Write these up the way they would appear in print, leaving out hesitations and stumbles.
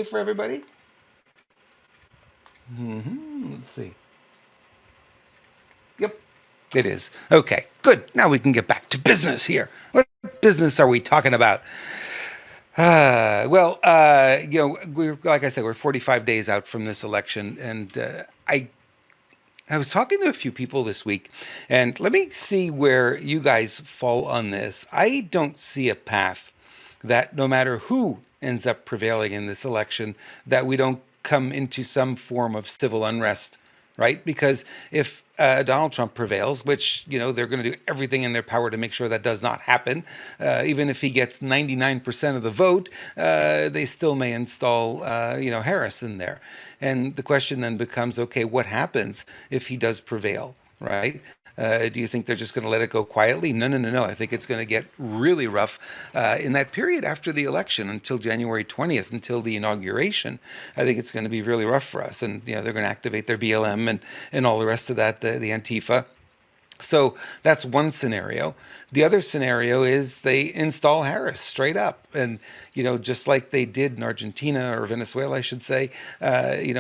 for everybody? Let's see. Yep, it is. Okay, good. Now we can get back to business here. What business are we talking about? We're like I said, we're 45 days out from this election, and I was talking to a few people this week, and let me see where you guys fall on this. I don't see a path that no matter who ends up prevailing in this election, that we don't come into some form of civil unrest, right? Because if Donald Trump prevails, which they're going to do everything in their power to make sure that does not happen, even if he gets 99% of the vote, they still may install Harris in there. And the question then becomes, okay, what happens if he does prevail, right? Do you think they're just going to let it go quietly? No, no, no, no. I think it's going to get really rough in that period after the election until January 20th, until the inauguration. I think it's going to be really rough for us. And, they're going to activate their BLM and all the rest of that, the Antifa. So that's one scenario. The other scenario is they install Harris straight up, and just like they did in Argentina or Venezuela, I should say. They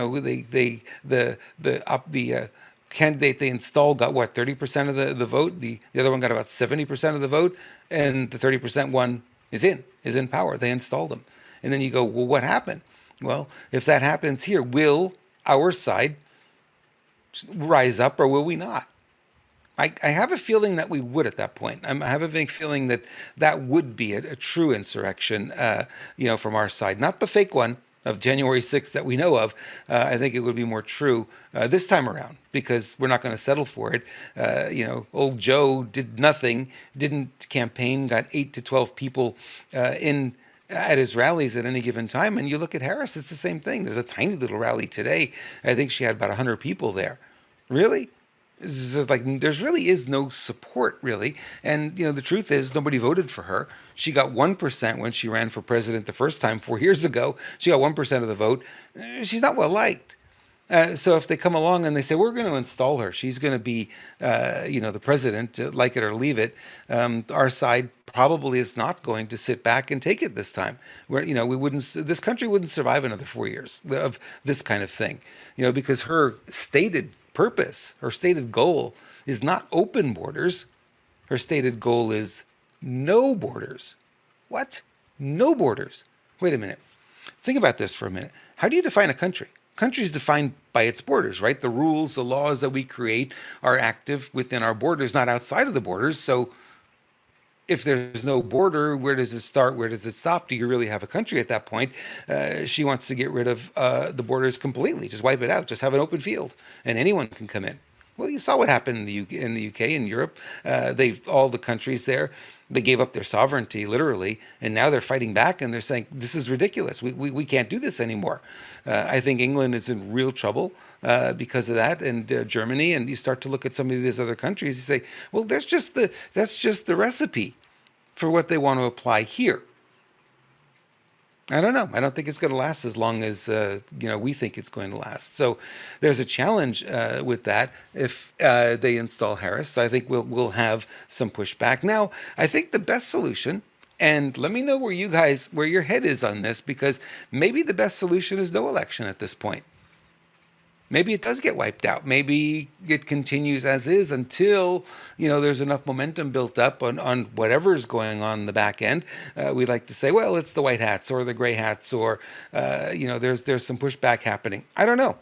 the candidate they installed got what, 30% of the vote. The other one got about 70% of the vote, and the 30% one is in power. They installed him, and then you go, well, what happened? Well, if that happens here, will our side rise up or will we not? I have a feeling that we would at that point. I have a big feeling that that would be a true insurrection, from our side, not the fake one of January 6th that we know of. I think it would be more true this time around because we're not going to settle for it. Old Joe did nothing, didn't campaign, got 8 to 12 people in at his rallies at any given time. And you look at Harris, it's the same thing. There's a tiny little rally today. I think she had about 100 people there. Really? It's just like there's really is no support really, and the truth is nobody voted for her. She got 1% when she ran for president the first time 4 years ago. She got 1% of the vote. She's not well liked. So if they come along and they say we're going to install her, she's going to be, the president, like it or leave it. Our side probably is not going to sit back and take it this time. Where we wouldn't, this country wouldn't survive another 4 years of this kind of thing. Because her stated purpose, her stated goal is not open borders. Her stated goal is no borders. What? No borders. Wait a minute. Think about this for a minute. How do you define a country? Country is defined by its borders, right? The rules, the laws that we create are active within our borders, not outside of the borders. So if there's no border, where does it start? Where does it stop? Do you really have a country at that point? She wants to get rid of the borders completely, just wipe it out, just have an open field, and anyone can come in. Well, you saw what happened in the UK, in Europe. All the countries there, they gave up their sovereignty literally, and now they're fighting back and they're saying this is ridiculous. We can't do this anymore. I think England is in real trouble because of that, and Germany. And you start to look at some of these other countries. You say, well, that's just the recipe for what they want to apply here. I don't know. I don't think it's going to last as long as we think it's going to last. So there's a challenge with that if they install Harris. So I think we'll have some pushback. Now, I think the best solution, and let me know where your head is on this, because maybe the best solution is no election at this point. Maybe it does get wiped out. Maybe it continues as is until there's enough momentum built up on whatever's going on in the back end. We like to say, well, it's the white hats or the gray hats, or there's some pushback happening. I don't know,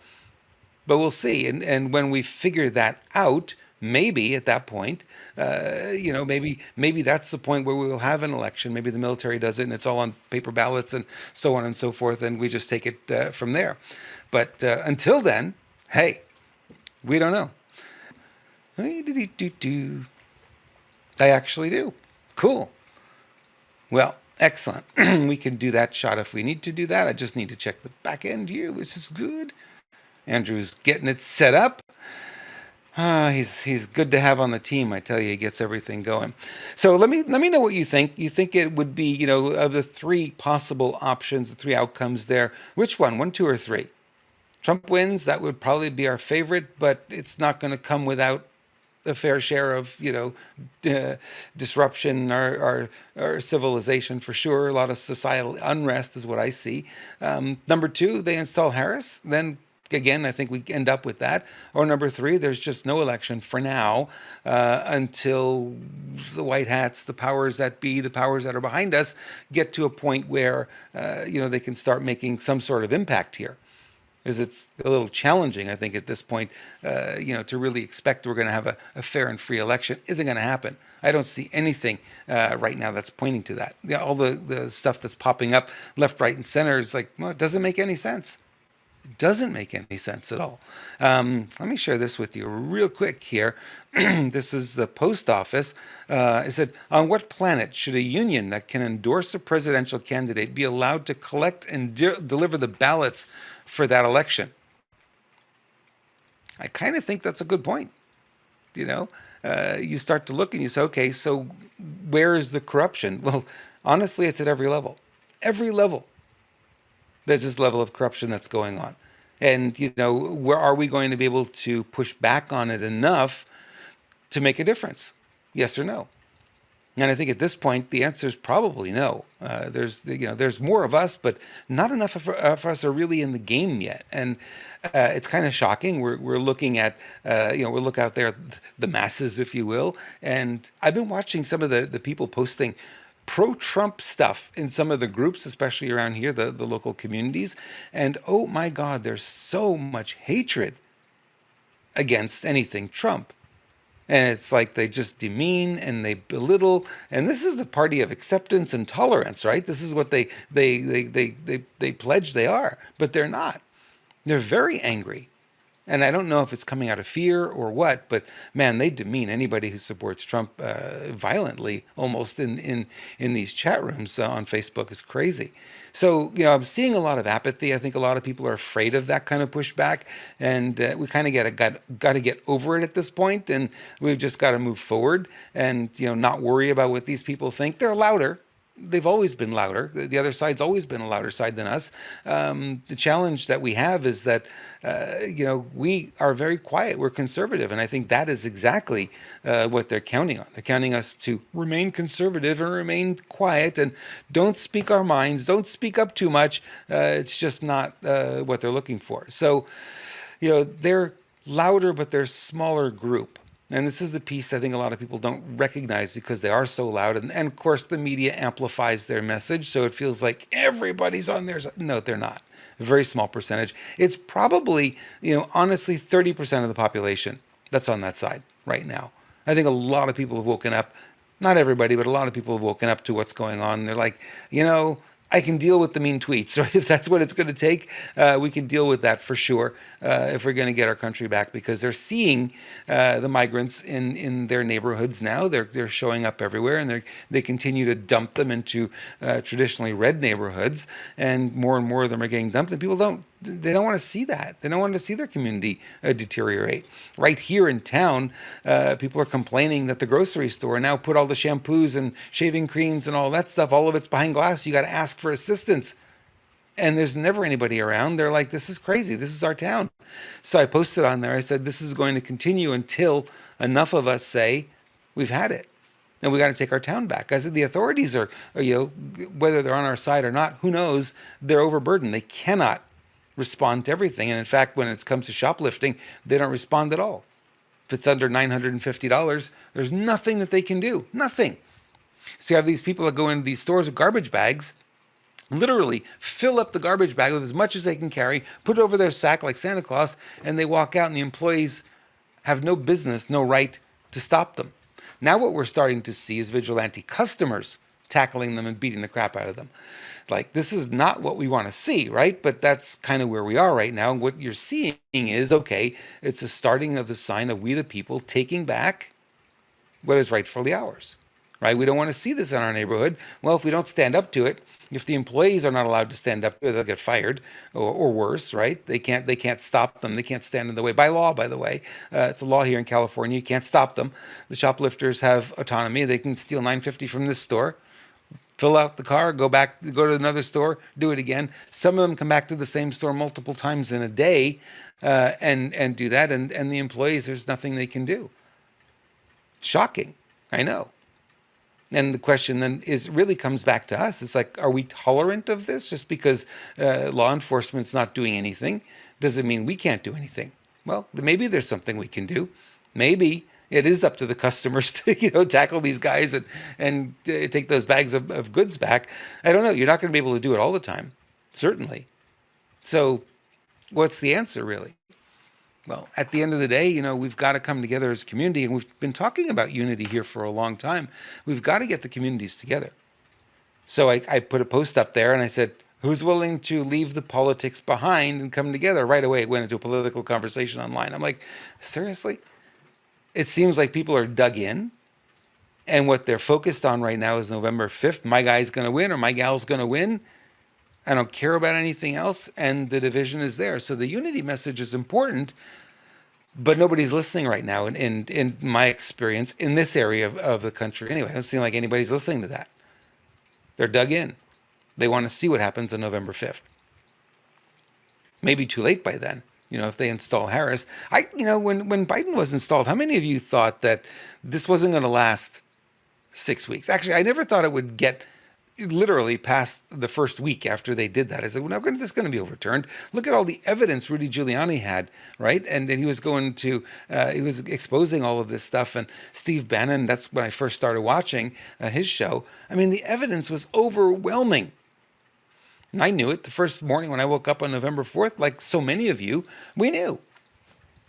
but we'll see. And when we figure that out, maybe at that point, maybe that's the point where we will have an election. Maybe the military does it, and it's all on paper ballots and so on and so forth, and we just take it from there. But until then, hey, we don't know. I actually do. Cool. Well, excellent. We can do that shot if we need to do that. I just need to check the back end here, which is good. Andrew's getting it set up. He's good to have on the team. I tell you, he gets everything going. So let me know what you think. You think it would be, of the three possible options, the three outcomes there, which one? 1, 2, or 3? Trump wins. That would probably be our favorite, but it's not going to come without a fair share of, uh, disruption, our civilization for sure. A lot of societal unrest is what I see. Number two, they install Harris, then again, I think we end up with that. Or number three, there's just no election for now until the white hats, the powers that be, the powers that are behind us get to a point where they can start making some sort of impact here. Because it's a little challenging, I think, at this point, to really expect we're going to have a fair and free election isn't going to happen. I don't see anything right now that's pointing to that. All the stuff that's popping up left, right, and center is like, well, it doesn't make any sense. It doesn't make any sense at all. Let me share this with you real quick here. This is the post office. It said, on what planet should a union that can endorse a presidential candidate be allowed to collect and deliver the ballots for that election? I kind of think that's a good point. You start to look and you say, okay, so where is the corruption? Well, honestly, it's at every level. Every level. There's this level of corruption that's going on. And, where are we going to be able to push back on it enough to make a difference? Yes or no? And I think at this point, the answer is probably no. There's more of us, but not enough of us are really in the game yet. And it's kind of shocking. We're looking at, we look out there, the masses, if you will. And I've been watching some of the people posting pro-Trump stuff in some of the groups, especially around here, the local communities. And oh my God, there's so much hatred against anything Trump. And it's like they just demean and they belittle. And this is the party of acceptance and tolerance, right? This is what they pledge they are, but they're not. They're very angry. And I don't know if it's coming out of fear or what, but man, they demean anybody who supports Trump violently, almost in these chat rooms on Facebook. Is crazy. So, I'm seeing a lot of apathy. I think a lot of people are afraid of that kind of pushback, and we kind of got to get over it at this point, and we've just got to move forward and not worry about what these people think. They're louder. They've always been louder. The other side's always been a louder side than us. The challenge that we have is that, we are very quiet. We're conservative. And I think that is exactly what they're counting on. They're counting us to remain conservative and remain quiet and don't speak our minds, don't speak up too much. It's just not what they're looking for. So, they're louder, but they're smaller group. And this is the piece I think a lot of people don't recognize because they are so loud. And of course, the media amplifies their message. So it feels like everybody's on theirs. No, they're not. A very small percentage. It's probably, honestly, 30% of the population that's on that side right now. I think a lot of people have woken up, not everybody, but a lot of people have woken up to what's going on. They're like, I can deal with the mean tweets, right? If that's what it's going to take, we can deal with that for sure if we're going to get our country back, because they're seeing the migrants in their neighborhoods now. They're showing up everywhere, and they continue to dump them into traditionally red neighborhoods, and more of them are getting dumped. And people don't want to see that. They don't want to see their community deteriorate. Right here in town, people are complaining that the grocery store now put all the shampoos and shaving creams and all that stuff, all of it's behind glass. You got to ask for assistance. And there's never anybody around. They're like, this is crazy. This is our town. So I posted on there. I said, this is going to continue until enough of us say, we've had it. And we got to take our town back. I said, the authorities are, whether they're on our side or not, who knows? They're overburdened. They cannot respond to everything. And in fact, when it comes to shoplifting, they don't respond at all. If it's under $950, there's nothing that they can do. Nothing. So you have these people that go into these stores with garbage bags, literally fill up the garbage bag with as much as they can carry, put it over their sack like Santa Claus, and they walk out, and the employees have no business, no right to stop them. Now what we're starting to see is vigilante customers tackling them and beating the crap out of them. Like, this is not what we want to see, right? But that's kind of where we are right now. And what you're seeing is, okay, it's a starting of the sign of we the people taking back what is rightfully ours, right? We don't want to see this in our neighborhood. Well, if we don't stand up to it, if the employees are not allowed to stand up to it, they'll get fired or worse, right? They can't stop them. They can't stand in the way. By law, by the way. It's a law here in California. You can't stop them. The shoplifters have autonomy. They can steal $9.50 from this store, fill out the car, go to another store, do it again. Some of them come back to the same store multiple times in a day and do that. And the employees, there's nothing they can do. Shocking. I know. And the question then is really comes back to us. It's like, are we tolerant of this just because law enforcement's not doing anything? Does it mean we can't do anything? Well, maybe there's something we can do. Maybe it is up to the customers to tackle these guys and take those bags of goods back. I don't know. You're not going to be able to do it all the time, certainly. So, what's the answer really? Well, at the end of the day, we've got to come together as a community, and we've been talking about unity here for a long time. We've got to get the communities together. So I put a post up there and I said, who's willing to leave the politics behind and come together? Right away, it went into a political conversation online. I'm like, seriously? It seems like people are dug in, and what they're focused on right now is November 5th. My guy's going to win or my gal's going to win. I don't care about anything else, and the division is there. So the unity message is important, but nobody's listening right now. In my experience, in this area of the country, anyway, it doesn't seem like anybody's listening to that. They're dug in. They want to see what happens on November 5th. Maybe too late by then. If they install Harris. When Biden was installed, how many of you thought that this wasn't going to last 6 weeks? Actually, I never thought it would get literally past the first week after they did that. I said, well, this is going to be overturned. Look at all the evidence Rudy Giuliani had, right? And he was he was exposing all of this stuff. And Steve Bannon, that's when I first started watching his show. I mean, the evidence was overwhelming. And I knew it the first morning when I woke up on November 4th, like so many of you, we knew.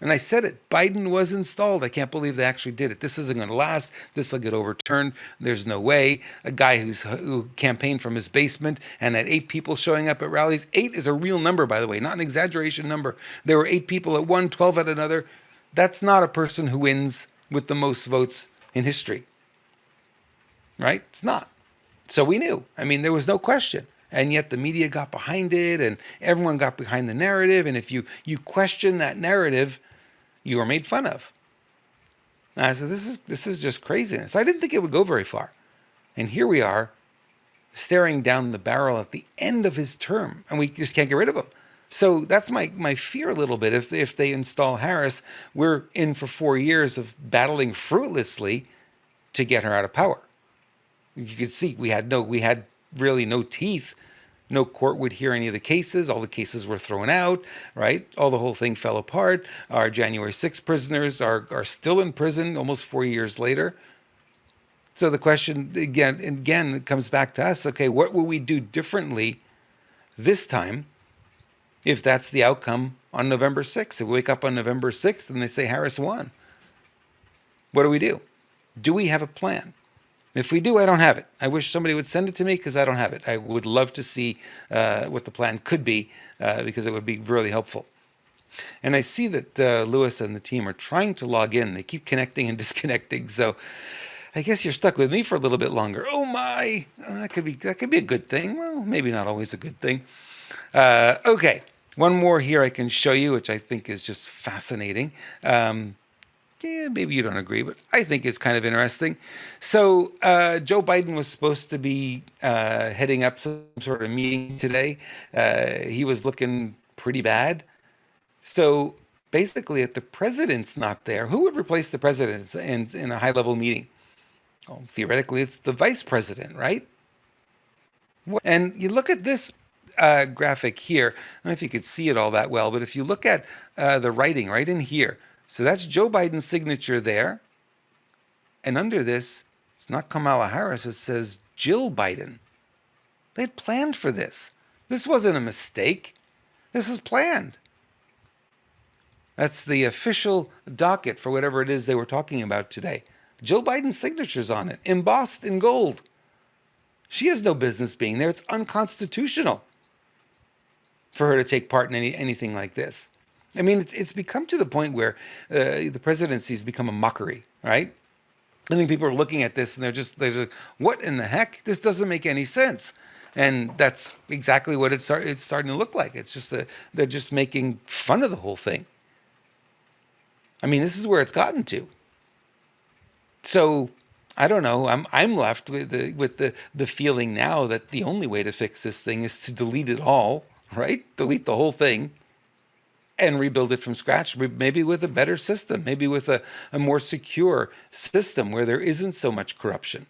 And I said it, Biden was installed. I can't believe they actually did it. This isn't going to last. This will get overturned. There's no way. A guy who campaigned from his basement and had 8 people showing up at rallies. 8 is a real number, by the way, not an exaggeration number. There were 8 people at one, 12 at another. That's not a person who wins with the most votes in history. Right? It's not. So we knew. I mean, there was no question. And yet the media got behind it and everyone got behind the narrative. And if you question that narrative, you are made fun of. And I said, this is just craziness. I didn't think it would go very far. And here we are staring down the barrel at the end of his term, and we just can't get rid of him. So that's my fear a little bit. If they install Harris, we're in for 4 years of battling fruitlessly to get her out of power. You could see we had really no teeth. No court would hear any of the cases. All the cases were thrown out, right? The whole thing fell apart. Our January 6th prisoners are still in prison almost 4 years later. So the question again it comes back to us. Okay, what will we do differently this time if that's the outcome on November 6th? If we wake up on November 6th and they say Harris won, what do we do? Do we have a plan? If we do, I don't have it. I wish somebody would send it to me because I don't have it. I would love to see what the plan could be because it would be really helpful. And I see that Lewis and the team are trying to log in. They keep connecting and disconnecting. So I guess you're stuck with me for a little bit longer. Oh my, that could be a good thing. Well, maybe not always a good thing. Okay, one more here I can show you, which I think is just fascinating. Yeah, maybe you don't agree, but I think it's kind of interesting. So Joe Biden was supposed to be heading up some sort of meeting today. He was looking pretty bad. So basically, if the president's not there, who would replace the president in a high-level meeting? Well, theoretically, it's the vice president, right? And you look at this graphic here. I don't know if you could see it all that well, but if you look at the writing right in here, so that's Joe Biden's signature there. And under this, it's not Kamala Harris, it says Jill Biden. They had planned for this. This wasn't a mistake. This was planned. That's the official docket for whatever it is they were talking about today. Jill Biden's signature's on it, embossed in gold. She has no business being there. It's unconstitutional for her to take part in anything like this. I mean, it's become to the point where the presidency has become a mockery, right? I think people are looking at this and they're just, what in the heck? This doesn't make any sense. And that's exactly what it's starting to look like. It's just they're just making fun of the whole thing. I mean, this is where it's gotten to. So I don't know. I'm left with the feeling now that the only way to fix this thing is to delete it all, right? Delete the whole thing. and rebuild it from scratch, maybe with a better system, maybe with a more secure system where there isn't so much corruption.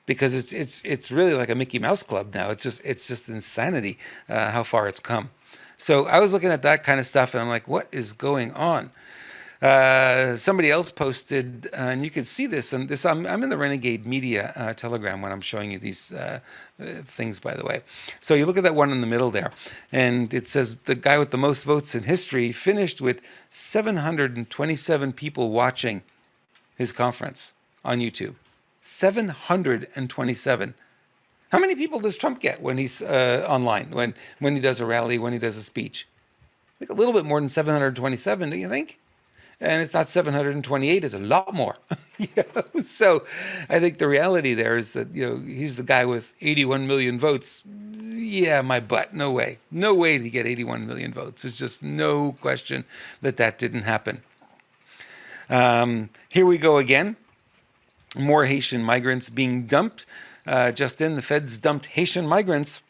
Because it's really like a Mickey Mouse Club now. It's just insanity how far it's come. So I was looking at that kind of stuff, and I'm like, what is going on? Somebody else posted, and you can see this, and this I'm in the Renegade Media Telegram when I'm showing you these things, by the way. So you look at that one in the middle there, and it says the guy with the most votes in history finished with 727 people watching his conference on YouTube. 727. How many people does Trump get when he's online, when he does a rally, when he does a speech? I think a little bit more than 727, do you think? And it's not 728, it's a lot more. So I think the reality there is that, he's the guy with 81 million votes. Yeah, my butt. No way. No way to get 81 million votes. There's just no question that didn't happen. Here we go again. More Haitian migrants being dumped. Just in, the feds dumped Haitian migrants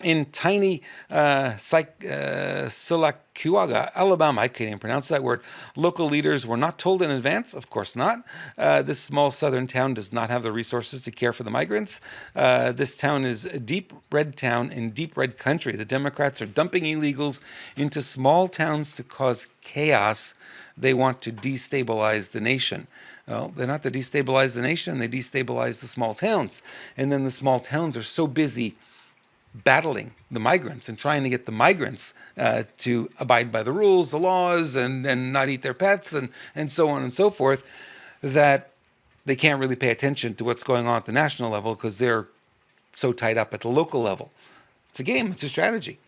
in tiny Silacuaga, Alabama. I can't even pronounce that word. Local leaders were not told in advance. Of course not. This small southern town does not have the resources to care for the migrants. This town is a deep red town in deep red country. The Democrats are dumping illegals into small towns to cause chaos. They want to destabilize the nation. Well, they're not to destabilize the nation. They destabilize the small towns. And then the small towns are so busy battling the migrants and trying to get the migrants to abide by the rules, the laws, and not eat their pets, and so on and so forth, that they can't really pay attention to what's going on at the national level because they're so tied up at the local level. It's a game. It's a strategy.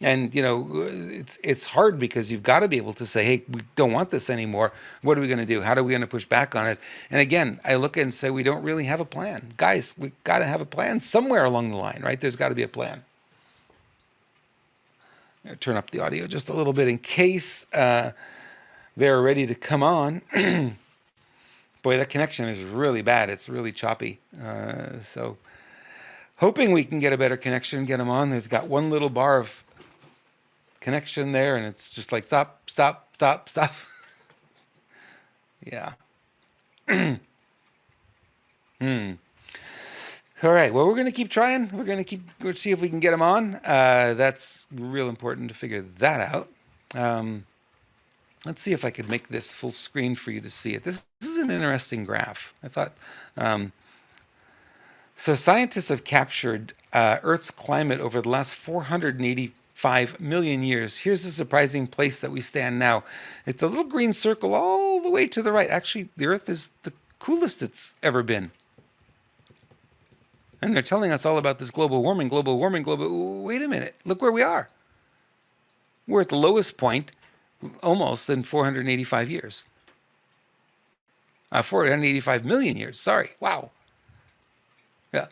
And, it's hard because you've got to be able to say, hey, we don't want this anymore. What are we going to do? How are we going to push back on it? And again, I look and say, we don't really have a plan. Guys, we've got to have a plan somewhere along the line, right? There's got to be a plan. I'll turn up the audio just a little bit in case they're ready to come on. Boy, that connection is really bad. It's really choppy. So hoping we can get a better connection, get them on. There's got one little bar of connection there, and it's just like stop. Yeah. All right, well, we're going to keep trying. We're going to see if we can get them on. That's real important to figure that out. Let's see if I could make this full screen for you to see it. This is an interesting graph. I thought so. Scientists have captured Earth's climate over the last 485 million years. Here's the surprising place that we stand now. It's the little green circle all the way to the right. Actually, the Earth is the coolest it's ever been. And they're telling us all about this global warming. Wait a minute. Look where we are. We're at the lowest point almost in 485 years. 485 million years. Sorry. Wow. Yeah.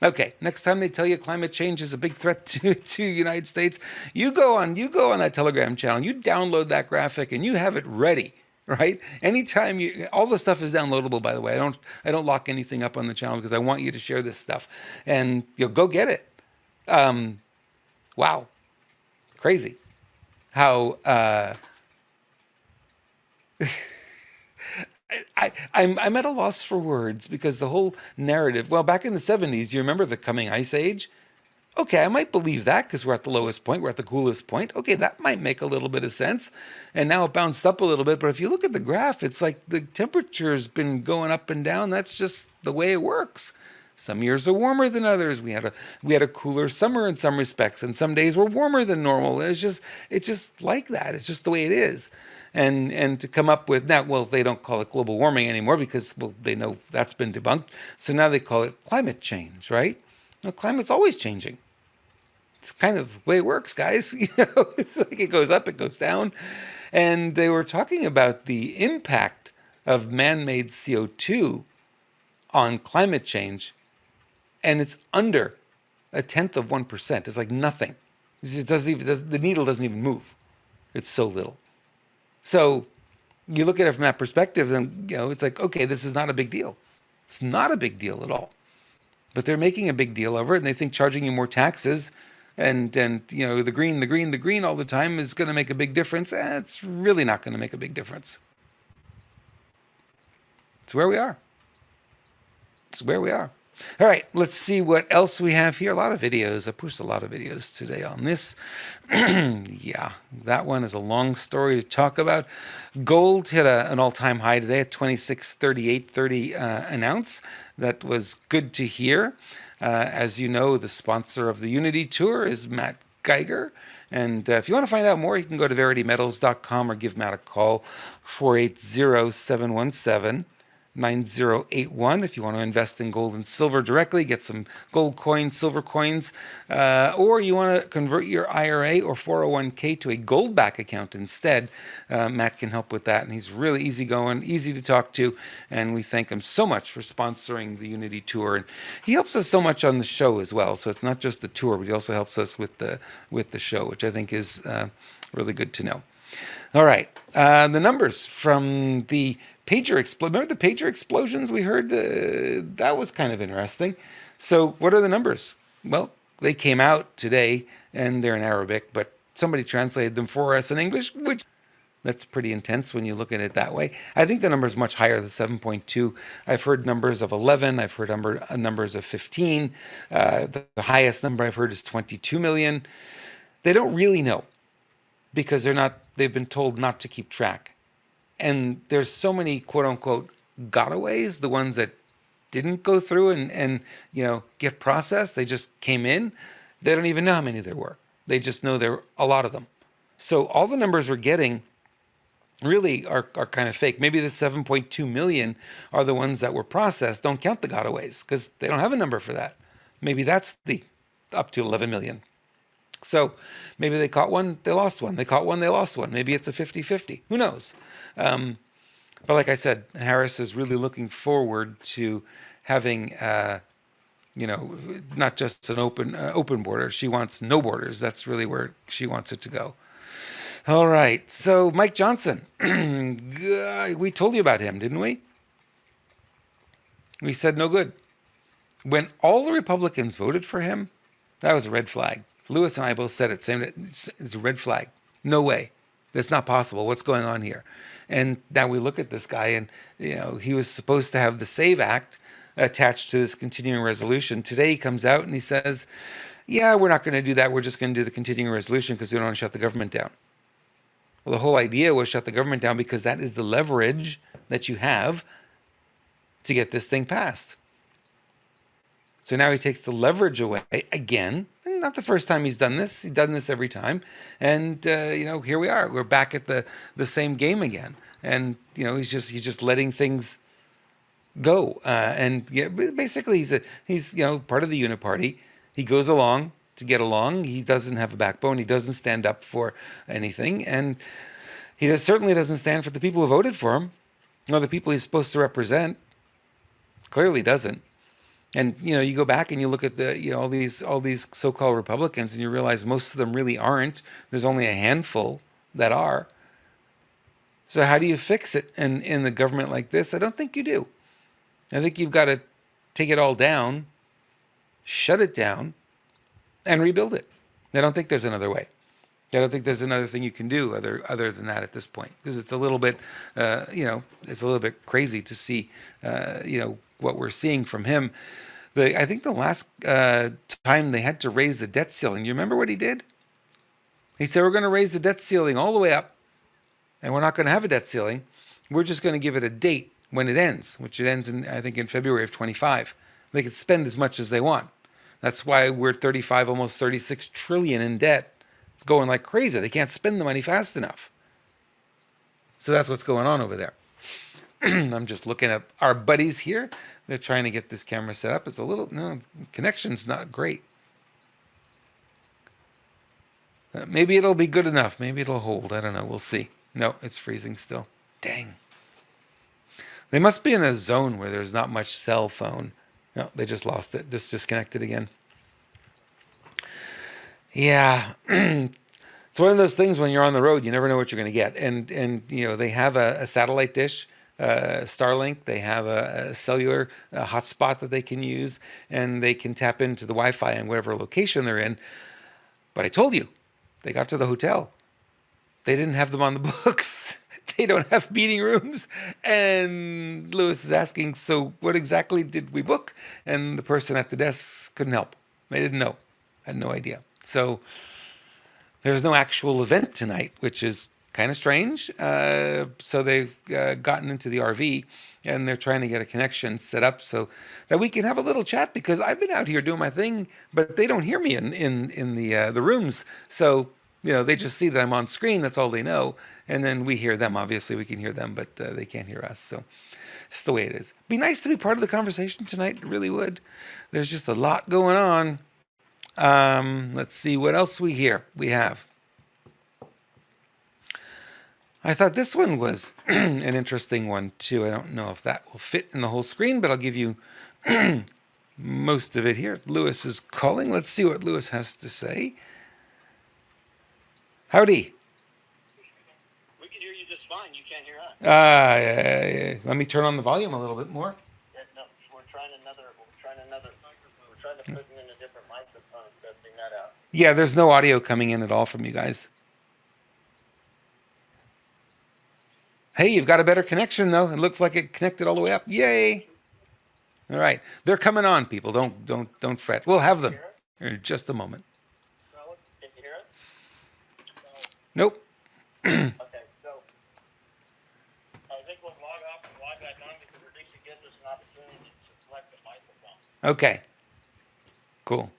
Okay. Next time they tell you climate change is a big threat to the United States, you go on that Telegram channel, you download that graphic, and you have it ready. Right? Anytime all the stuff is downloadable, by the way. I don't lock anything up on the channel because I want you to share this stuff, and you'll go get it. Wow, crazy how I'm at a loss for words because the whole narrative. Well, back in the 70s, you remember the coming ice age? Okay, I might believe that because we're at the lowest point, we're at the coolest point. Okay, that might make a little bit of sense. And now it bounced up a little bit, but if you look at the graph, it's like the temperature's been going up and down. That's just the way it works. Some years are warmer than others. We had a cooler summer in some respects, and some days were warmer than normal. It's just like that. It's just the way it is. And to come up with now, well, they don't call it global warming anymore because, well, they know that's been debunked. So now they call it climate change, right? No, climate's always changing. It's kind of the way it works, guys. It's like it goes up, it goes down. And they were talking about the impact of man-made CO2 on climate change, and it's under 0.1%. It's like nothing. The needle doesn't even move. It's so little. So you look at it from that perspective, and it's like, okay, this is not a big deal. It's not a big deal at all. But they're making a big deal over it, and they think charging you more taxes and the green all the time is going to make a big difference. It's really not going to make a big difference. It's where we are. It's where we are. All right, let's see what else we have here. A lot of videos. I pushed a lot of videos today on this. Yeah, that one is a long story to talk about. Gold hit an all-time high today at 26.3830 an ounce. That was good to hear. As you know, the sponsor of the Unity Tour is Matt Geiger. And if you want to find out more, you can go to veritymetals.com or give Matt a call, 480-717 9081 if you want to invest in gold and silver directly, get some gold coins, silver coins, or you want to convert your IRA or 401k to a gold back account instead. Matt can help with that, and he's really easygoing, easy to talk to, and we thank him so much for sponsoring the Unity Tour. And he helps us so much on the show as well, so it's not just the tour, but he also helps us with the show, which I think is really good to know. All right, the numbers from the pager explosion. Remember the pager explosions we heard? That was kind of interesting. So what are the numbers? Well, they came out today, and they're in Arabic, but somebody translated them for us in English, which that's pretty intense when you look at it that way. I think the number is much higher than 7.2. I've heard numbers of 11. I've heard numbers of 15. The highest number I've heard is 22 million. They don't really know because they've been told not to keep track. And there's so many quote unquote gotaways, the ones that didn't go through and get processed. They just came in. They don't even know how many there were. They just know there were a lot of them. So all the numbers we're getting really are kind of fake. Maybe the 7.2 million are the ones that were processed. Don't count the gotaways because they don't have a number for that. Maybe that's the up to 11 million. So maybe they caught one, they lost one. They caught one, they lost one. Maybe it's a 50-50. Who knows? But like I said, Harris is really looking forward to having, not just an open border. She wants no borders. That's really where she wants it to go. All right. So Mike Johnson, we told you about him, didn't we? We said no good. When all the Republicans voted for him, that was a red flag. Lewis and I both said it. It's a red flag. No way. That's not possible. What's going on here? And now we look at this guy, and he was supposed to have the SAVE Act attached to this continuing resolution. Today he comes out and he says, "Yeah, we're not going to do that. We're just going to do the continuing resolution because we don't want to shut the government down." Well, the whole idea was shut the government down because that is the leverage that you have to get this thing passed. So now he takes the leverage away again. And not the first time he's done this. He's done this every time. And, here we are. We're back at the same game again. And, he's just letting things go. Basically he's part of the Uniparty. He goes along to get along. He doesn't have a backbone. He doesn't stand up for anything. And he certainly doesn't stand for the people who voted for him. The people he's supposed to represent. Clearly doesn't. And you go back and you look at the all these so-called Republicans, and you realize most of them really aren't. There's only a handful that are. So how do you fix it in the government like this? I don't think you do. I think you've got to take it all down, shut it down, and rebuild it. I don't think there's another way. I don't think there's another thing you can do other than that at this point, because it's a little bit, it's a little bit crazy to see, what we're seeing from him. I think the last time they had to raise the debt ceiling, you remember what he did? He said, we're going to raise the debt ceiling all the way up, and we're not going to have a debt ceiling. We're just going to give it a date when it ends, which it ends in February of 25. They can spend as much as they want. That's why we're 35, almost 36 trillion in debt. It's going like crazy. They can't spend the money fast enough. So that's what's going on over there. I'm just looking at our buddies here. They're trying to get this camera set up. It's connection's not great. Maybe it'll be good enough. Maybe it'll hold. I don't know. We'll see. No, it's freezing still. Dang. They must be in a zone where there's not much cell phone. No, they just lost it. Just disconnected again. Yeah. It's one of those things when you're on the road, you never know what you're going to get. And they have a satellite dish, Starlink. They have a cellular hotspot that they can use, and they can tap into the Wi-Fi in whatever location they're in. But I told you, they got to the hotel. They didn't have them on the books. They don't have meeting rooms. And Lewis is asking, so what exactly did we book? And the person at the desk couldn't help. They didn't know. Had no idea. So there's no actual event tonight, which is kind of strange. So they've gotten into the RV and they're trying to get a connection set up so that we can have a little chat because I've been out here doing my thing, but they don't hear me in the rooms. So they just see that I'm on screen. That's all they know, and then we hear them. Obviously, we can hear them, but they can't hear us. So it's the way it is. Be nice to be part of the conversation tonight. It really would. There's just a lot going on. Let's see what else we have. I thought this one was an interesting one too. I don't know if that will fit in the whole screen, but I'll give you most of it here. Lewis is calling. Let's see what Lewis has to say. Howdy. We can hear you just fine. You can't hear us. Yeah. Let me turn on the volume a little bit more. Yeah, no, we're trying to put in a different microphone, testing that out. Yeah, there's no audio coming in at all from you guys. Hey, you've got a better connection though. It looks like it connected all the way up. Yay! All right, they're coming on, people. Don't fret. We'll have them in just a moment. Can you hear us? Nope. Okay, so I think we'll log off and log back on because at least it gives us an opportunity to select the microphone. Okay. Cool.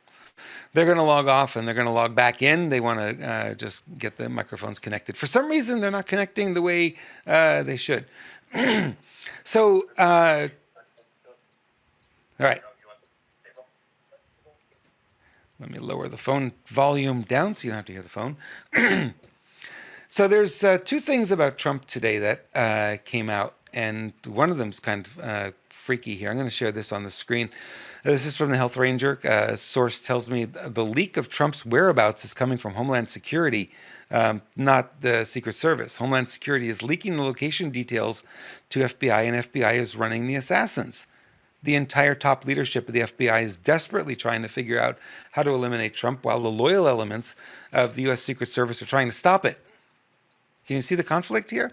They're going to log off and they're going to log back in. They want to just get the microphones connected. For some reason, they're not connecting the way they should. So, all right. Let me lower the phone volume down so you don't have to hear the phone. So there's two things about Trump today that came out, and one of them's kind of freaky here. I'm going to share this on the screen. This is from the Health Ranger. A source tells me the leak of Trump's whereabouts is coming from Homeland Security, not the Secret Service. Homeland Security is leaking the location details to FBI, and FBI is running the assassins. The entire top leadership of the FBI is desperately trying to figure out how to eliminate Trump, while the loyal elements of the U.S. Secret Service are trying to stop it. Can you see the conflict here?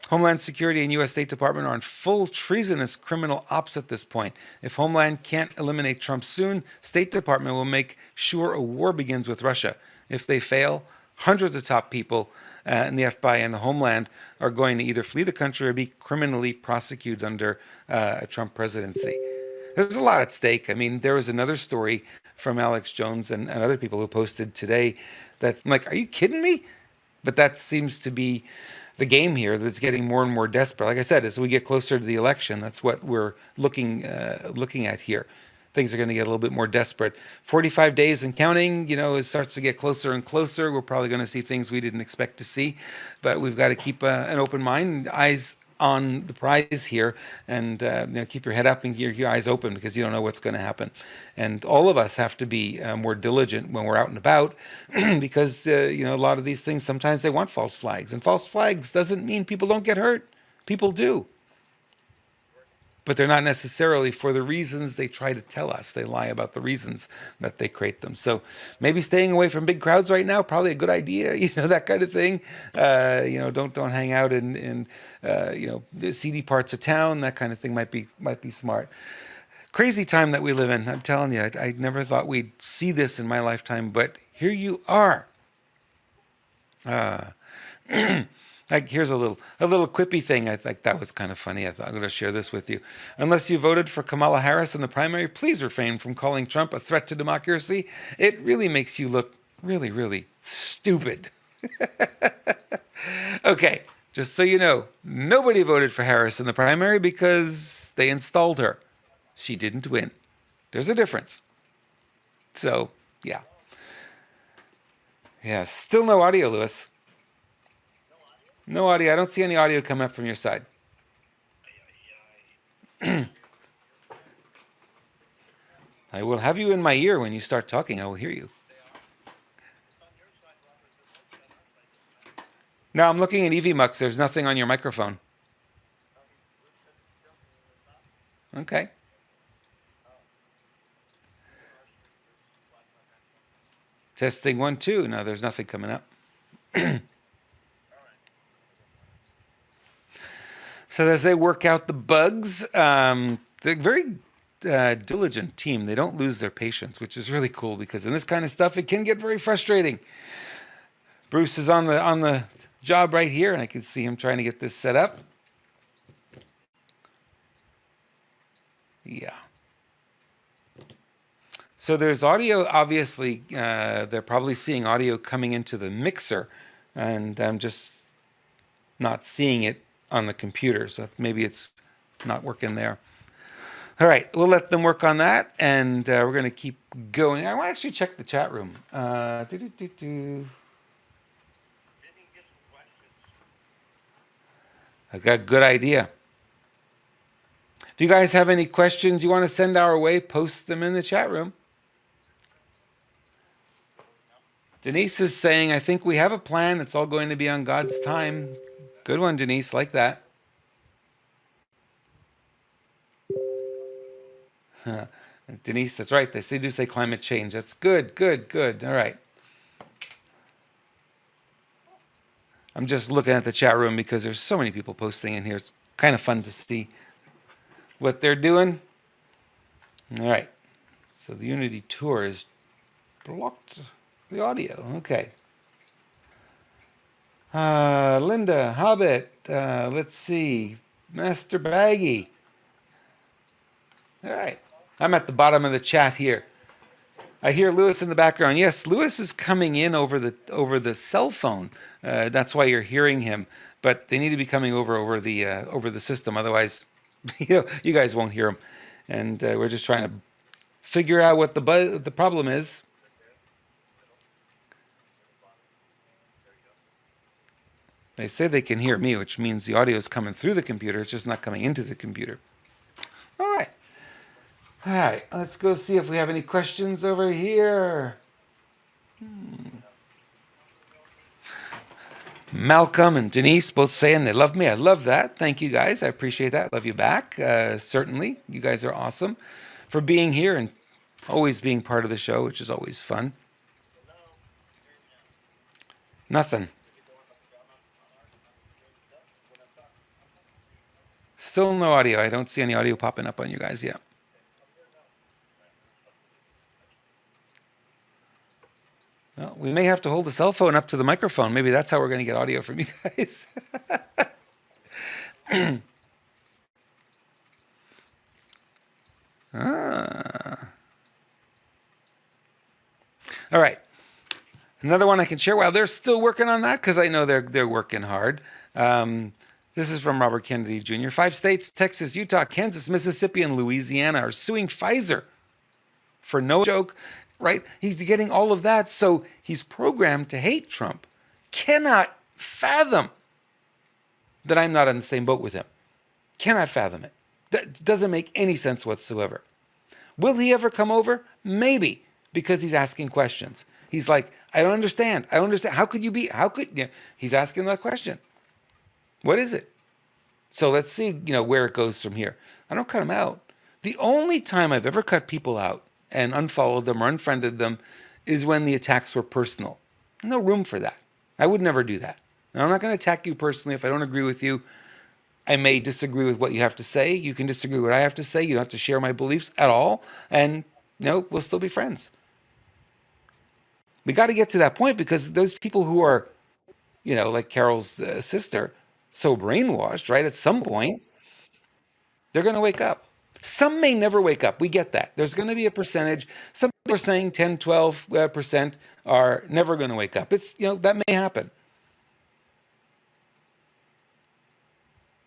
Homeland Security and U.S. State Department are in full treasonous criminal ops at this point. If Homeland can't eliminate Trump soon, State Department will make sure a war begins with Russia. If they fail, hundreds of top people in the FBI and the Homeland are going to either flee the country or be criminally prosecuted under a Trump presidency. There's a lot at stake. I mean, there was another story from Alex Jones and other people who posted today that's like, are you kidding me? But that seems to be the game here that's getting more and more desperate. Like I said, as we get closer to the election, that's what we're looking at here. Things are going to get a little bit more desperate. 45 days and counting, it starts to get closer and closer. We're probably going to see things we didn't expect to see, but we've got to keep an open mind, eyes on the prize here, and keep your head up and your eyes open because you don't know what's going to happen. And all of us have to be more diligent when we're out and about because a lot of these things, sometimes they want false flags, and false flags doesn't mean people don't get hurt. People do. But they're not necessarily for the reasons they try to tell us. They lie about the reasons that they create them. So maybe staying away from big crowds right now, probably a good idea, that kind of thing. Don't hang out in the seedy parts of town. That kind of thing might be smart. Crazy time that we live in. I'm telling you, I never thought we'd see this in my lifetime, but here you are. Like, here's a little quippy thing. I think that was kind of funny. I'm going to share this with you. Unless you voted for Kamala Harris in the primary, please refrain from calling Trump a threat to democracy. It really makes you look really, really stupid. Okay, just so you know, nobody voted for Harris in the primary because they installed her. She didn't win. There's a difference. So, yeah. Yeah, still no audio, Lewis. No audio. I don't see any audio coming up from your side. I will have you in my ear when you start talking. I will hear you. No, I'm looking at EVMux. There's nothing on your microphone. Okay. Testing 1, 2. No, there's nothing coming up. So as they work out the bugs, they're very diligent team. They don't lose their patience, which is really cool because in this kind of stuff, it can get very frustrating. Bruce is on the job right here, and I can see him trying to get this set up. Yeah. So there's audio. Obviously, they're probably seeing audio coming into the mixer, and I'm just not seeing it on the computer. So maybe it's not working there. All right, we'll let them work on that, and we're going to keep going. I want to actually check the chat room. I got a good idea. If you guys have any questions you want to send our way, post them in the chat room. Denise is saying, I think we have a plan. It's all going to be on God's time. Good one, Denise. Like that. Denise, that's right. They do say climate change. That's good, good, good. All right. I'm just looking at the chat room because there's so many people posting in here. It's kind of fun to see what they're doing. All right. So the Unity tour is blocked the audio. Okay. Linda, Hobbit, let's see. Master Baggy. All right. I'm at the bottom of the chat here. I hear Lewis in the background. Yes, Lewis is coming in over the cell phone. That's why you're hearing him. But they need to be coming over the system. Otherwise, you guys won't hear him. And we're just trying to figure out what the problem is. They say they can hear me, which means the audio is coming through the computer. It's just not coming into the computer. All right. All right. Let's go see if we have any questions over here. Malcolm and Denise both saying they love me. I love that. Thank you guys. I appreciate that. Love you back. Certainly. You guys are awesome for being here and always being part of the show, which is always fun. Nothing. Still no audio. I don't see any audio popping up on you guys yet. Well, we may have to hold the cell phone up to the microphone. Maybe that's how we're going to get audio from you guys. Ah. All right. Another one I can share. Well, they're still working on that because I know they're working hard. This is from Robert Kennedy Jr. 5 states, Texas, Utah, Kansas, Mississippi, and Louisiana are suing Pfizer for no joke, right? He's getting all of that. So he's programmed to hate Trump. Cannot fathom that I'm not on the same boat with him. Cannot fathom it. That doesn't make any sense whatsoever. Will he ever come over? Maybe, because he's asking questions. He's like, I don't understand. I don't understand. How could you be? How could you? He's asking that question. What is it? So let's see, where it goes from here. I don't cut him out. The only time I've ever cut people out and unfollowed them or unfriended them is when the attacks were personal. No room for that. I would never do that. And I'm not going to attack you personally if I don't agree with you. I may disagree with what you have to say. You can disagree with what I have to say. You don't have to share my beliefs at all. And we'll still be friends. We got to get to that point because those people who are, like Carol's sister, so brainwashed, right? At some point, they're going to wake up. Some may never wake up. We get that. There's going to be a percentage. Some people are saying 10, 12% are never going to wake up. It's, that may happen.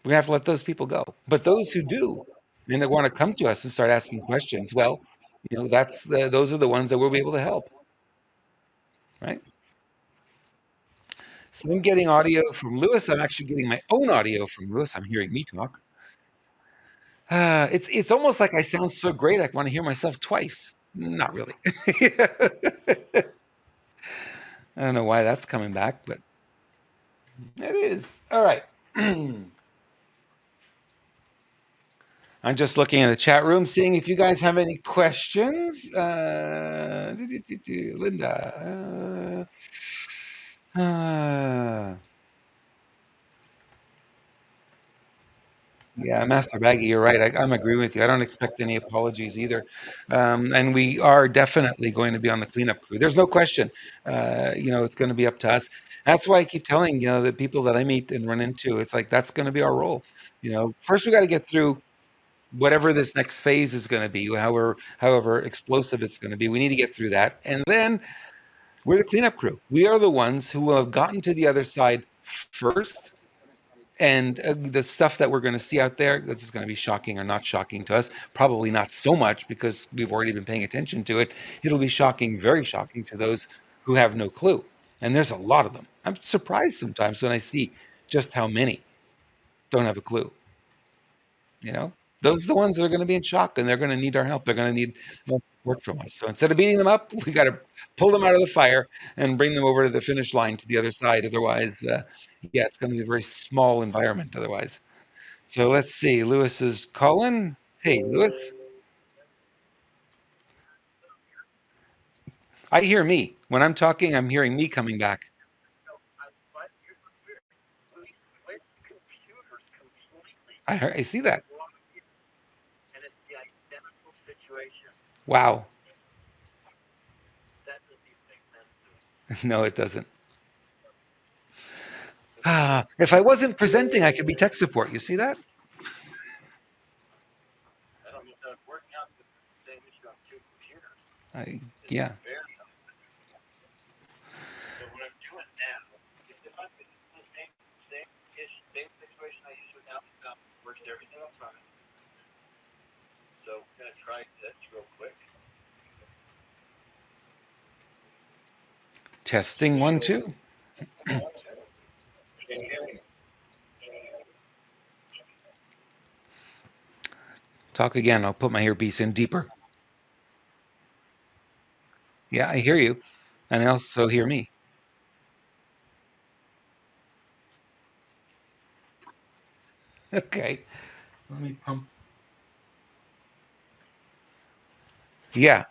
We have to let those people go. But those who do, and that want to come to us and start asking questions, well, those are the ones that we'll be able to help, right? So I'm getting audio from Lewis. I'm actually getting my own audio from Lewis. I'm hearing me talk. It's almost like I sound so great I want to hear myself twice. Not really. I don't know why that's coming back, but it is. All right. I'm just looking in the chat room, seeing if you guys have any questions. Linda. Yeah, Master Baggy, you're right. I'm agreeing with you. I don't expect any apologies either. And we are definitely going to be on the cleanup crew. There's no question. It's going to be up to us. That's why I keep telling, the people that I meet and run into, it's like, that's going to be our role. First we got to get through whatever this next phase is going to be, however explosive it's going to be. We need to get through that. And then we're the cleanup crew. We are the ones who will have gotten to the other side first, and the stuff that we're going to see out there, this is going to be shocking or not shocking to us. Probably not so much because we've already been paying attention to it. It'll be shocking, very shocking to those who have no clue. And there's a lot of them. I'm surprised sometimes when I see just how many don't have a clue. You know, those are the ones that are going to be in shock, and they're going to need our help. They're going to need support from us. So instead of beating them up, we got to pull them out of the fire and bring them over to the finish line to the other side. Otherwise, yeah, it's going to be a very small environment otherwise. So let's see. Lewis is calling. Hey, Lewis. I hear me. When I'm talking, I'm hearing me coming back. I see that. And it's the identical situation. Wow. That doesn't even make sense to me. No, it doesn't. If I wasn't presenting, I could be tech support. You see that? I don't know if that would work out since it's the same issue on two computers. It's Yeah. very So what I'm doing now is if I'm in the same situation I use with laptop, works every single time. So I'm gonna try this real quick. Testing 1, 2. Can you hear me? Talk again. I'll put my earpiece in deeper. Yeah, I hear you. And I also hear me. Okay. Let me pump. Yeah.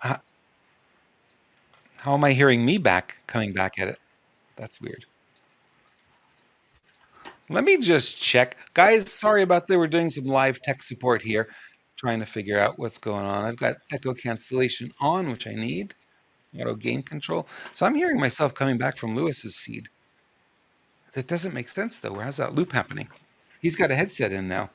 How am I hearing me back coming back at it? That's weird. Let me just check. Guys, sorry about that. We're doing some live tech support here, trying to figure out what's going on. I've got echo cancellation on, which I need, auto gain control. So I'm hearing myself coming back from Lewis's feed. That doesn't make sense, though. How's that loop happening? He's got a headset in now.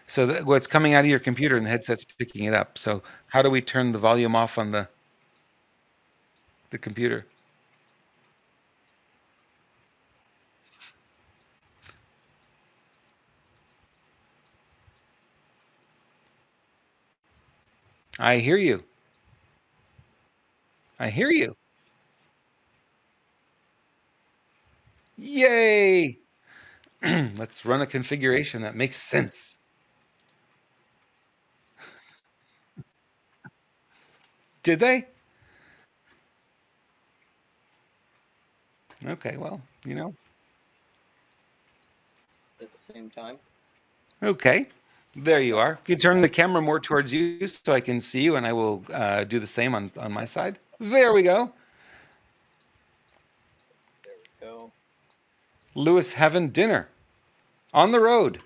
So what's coming out of your computer and the headset's picking it up. So how do we turn the volume off on the computer? I hear you. I hear you. Yay! Let's run a configuration that makes sense. Did they? Okay, well, At the same time. Okay. There you are. You can turn the camera more towards you so I can see you, and I will do the same on my side. There we go. There we go. Lewis having dinner on the road.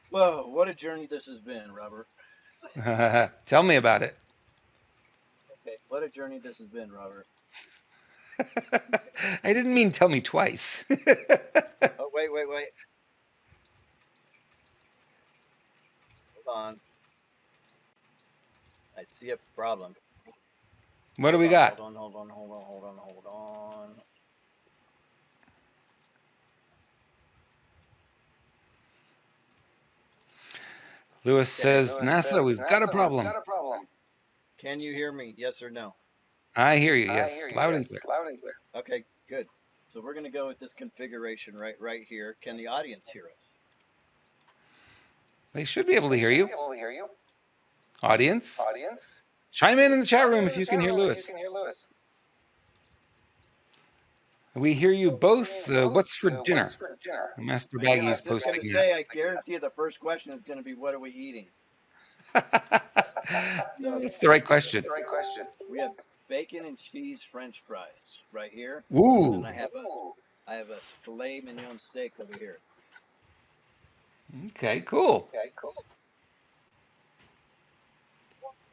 Well, what a journey this has been, Robert. Tell me about it. Okay, what a journey this has been, Robert. I didn't mean tell me twice. Oh, wait. Hold on. I see a problem. What do we got? Hold on. Lewis says, NASA, we've got a problem. Can you hear me? Yes or no? I hear you, yes. Loud and clear. Okay, good. So we're going to go with this configuration right here. Can the audience hear us? They should be able to hear you. Audience? Chime in the chat room if you can hear Lewis. We hear you both. What's for dinner? Master I was Baggy's just going to posting say, I guarantee you the first question is going to be, what are we eating? So That's the right question. we have bacon and cheese French fries right here, Ooh. and I have a filet mignon steak over here. Okay, cool.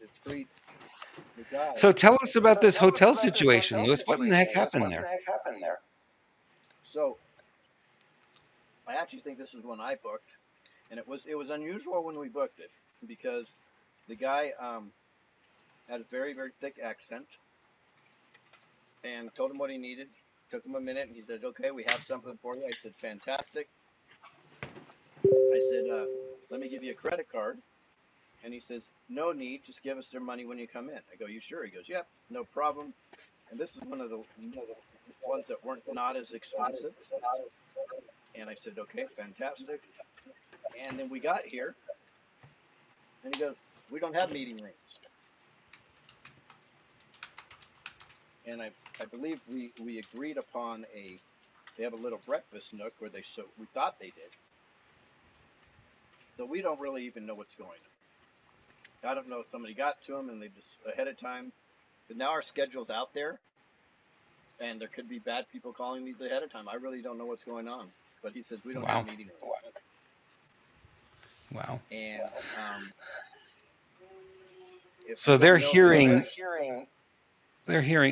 It's free. The guy. So tell us about this hotel situation, Lewis. What in the heck happened there? So I actually think this is one I booked, and it was unusual when we booked it because the guy had a very very thick accent, and told him what he needed. Took him a minute, and he said, "Okay, we have something for you." I said, "Fantastic." I said, "Let me give you a credit card." And he says, "No need, just give us their money when you come in." I go, "You sure?" He goes, "Yep, no problem." And this is one of the ones that weren't not as expensive. And I said, "Okay, fantastic." And then we got here, and he goes, "We don't have meeting rooms." And I believe we agreed upon they have a little breakfast nook where we thought they did. So we don't really even know what's going on. I don't know if somebody got to them and they just ahead of time. But now our schedule's out there, and there could be bad people calling me ahead of time. I really don't know what's going on. But he says we don't have meeting rooms. Wow. And so they're hearing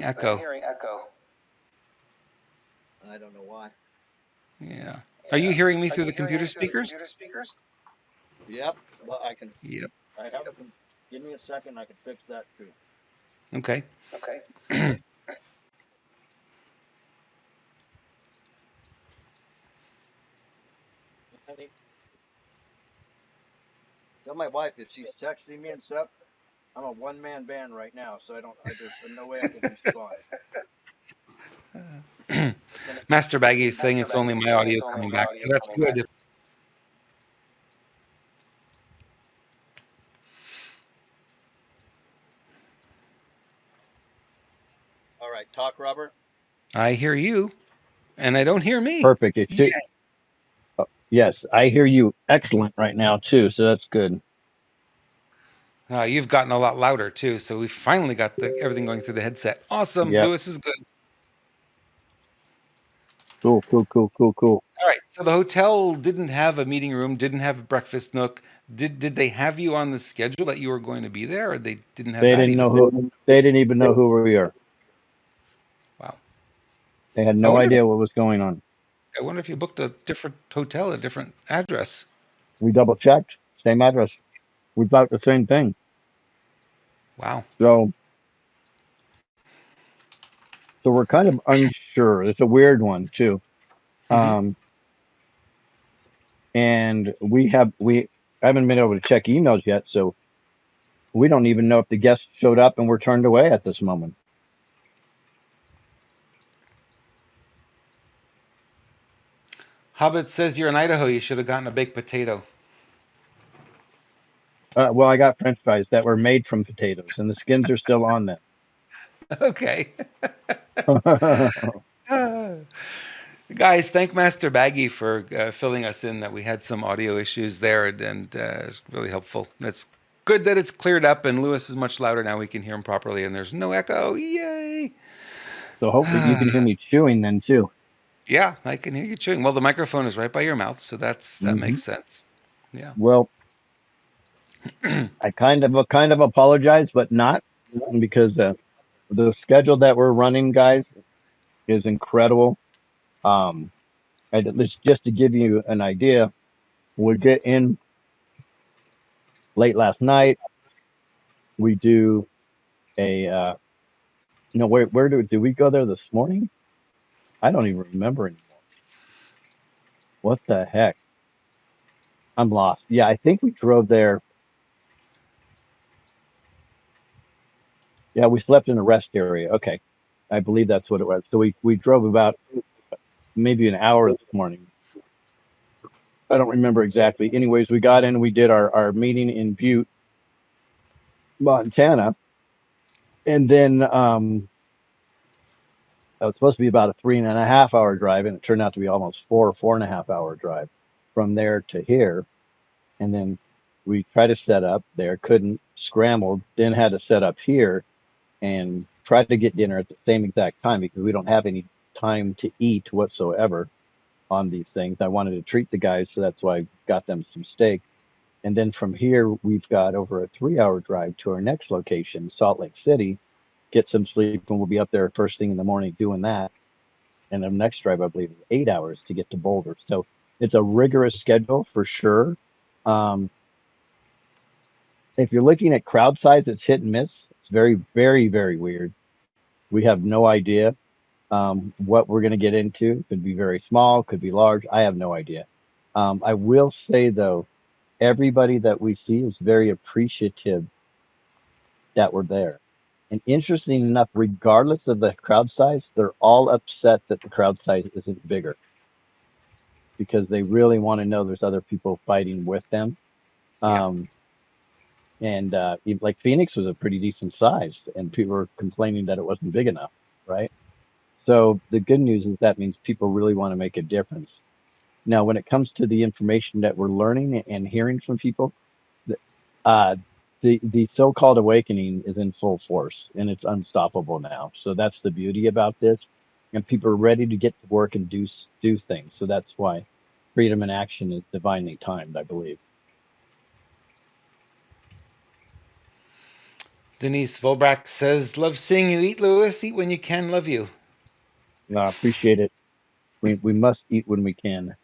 echo. I don't know why. Yeah. Are you hearing me through the computer speakers? Yep. Well, I can. Yep. I have. Give me a second. I can fix that too. Okay. Tell my wife if she's texting me and stuff. I'm a one-man band right now, so there's no way I can respond. Master Baggy is saying it's only my audio coming back. So that's good. All right, talk, Robert. I hear you, and I don't hear me. Perfect. It should. Yes, I hear you excellent right now too, so that's good. You've gotten a lot louder too, so we finally got everything going through the headset. Awesome. Yep. Lewis is good. Cool. All right. So the hotel didn't have a meeting room, didn't have a breakfast nook. Did they have you on the schedule that you were going to be there, or they didn't have They that didn't even? know who. They didn't even know who we are. Wow. They had I no wonder idea what was going on. if you booked a different hotel, a different address. We double checked, same address. We thought the same thing. Wow. So we're kind of unsure. It's a weird one too. Mm-hmm. And we haven't been able to check emails yet, so we don't even know if the guests showed up and were turned away at this moment. Hobbit says you're in Idaho. You should have gotten a baked potato. Well, I got French fries that were made from potatoes, and the skins are still on them. Okay. Guys, thank Master Baggy for filling us in that we had some audio issues there, and it's really helpful. It's good that it's cleared up, and Lewis is much louder now. We can hear him properly, and there's no echo. Yay! So hopefully you can hear me chewing then too. Yeah, I can hear you chewing. Well, the microphone is right by your mouth, so that makes sense. Yeah. Well, I kind of apologize, but not because the schedule that we're running, guys, is incredible. And it's just to give you an idea, we get in late last night. We do a no, where did we go there this morning? I don't even remember anymore. What the heck? I'm lost. Yeah, I think we drove there. Yeah, we slept in a rest area. Okay. I believe that's what it was. So we drove about maybe an hour this morning. I don't remember exactly. Anyways, we got in, we did our meeting in Butte, Montana, And then it was supposed to be about a 3.5 hour drive, and it turned out to be almost 4.5 hour drive from there to here. And then we tried to set up there, couldn't, scrambled, then had to set up here and tried to get dinner at the same exact time because we don't have any time to eat whatsoever on these things. I wanted to treat the guys, so that's why I got them some steak. And then from here, we've got over a 3 hour drive to our next location, Salt Lake City. Get some sleep, and we'll be up there first thing in the morning doing that. And the next drive, I believe, is 8 hours to get to Boulder. So it's a rigorous schedule for sure. Um, if you're looking at crowd size, it's hit and miss. It's very, very, very weird. We have no idea what we're going to get into. Could be very small, could be large. I have no idea. I will say, though, everybody that we see is very appreciative that we're there. And interesting enough, regardless of the crowd size, they're all upset that the crowd size isn't bigger because they really want to know there's other people fighting with them. Yeah. Um, and like Phoenix was a pretty decent size, and people were complaining that it wasn't big enough, right? So the good news is that means people really want to make a difference. Now, when it comes to the information that we're learning and hearing from people, th- uh, the so-called awakening is in full force and it's unstoppable now. So that's the beauty about this, and people are ready to get to work and do things. So that's why freedom in action is divinely timed, I believe. Denise Volbrack says, "Love seeing you eat, Lewis. Eat when you can. Love you." I appreciate it. We must eat when we can.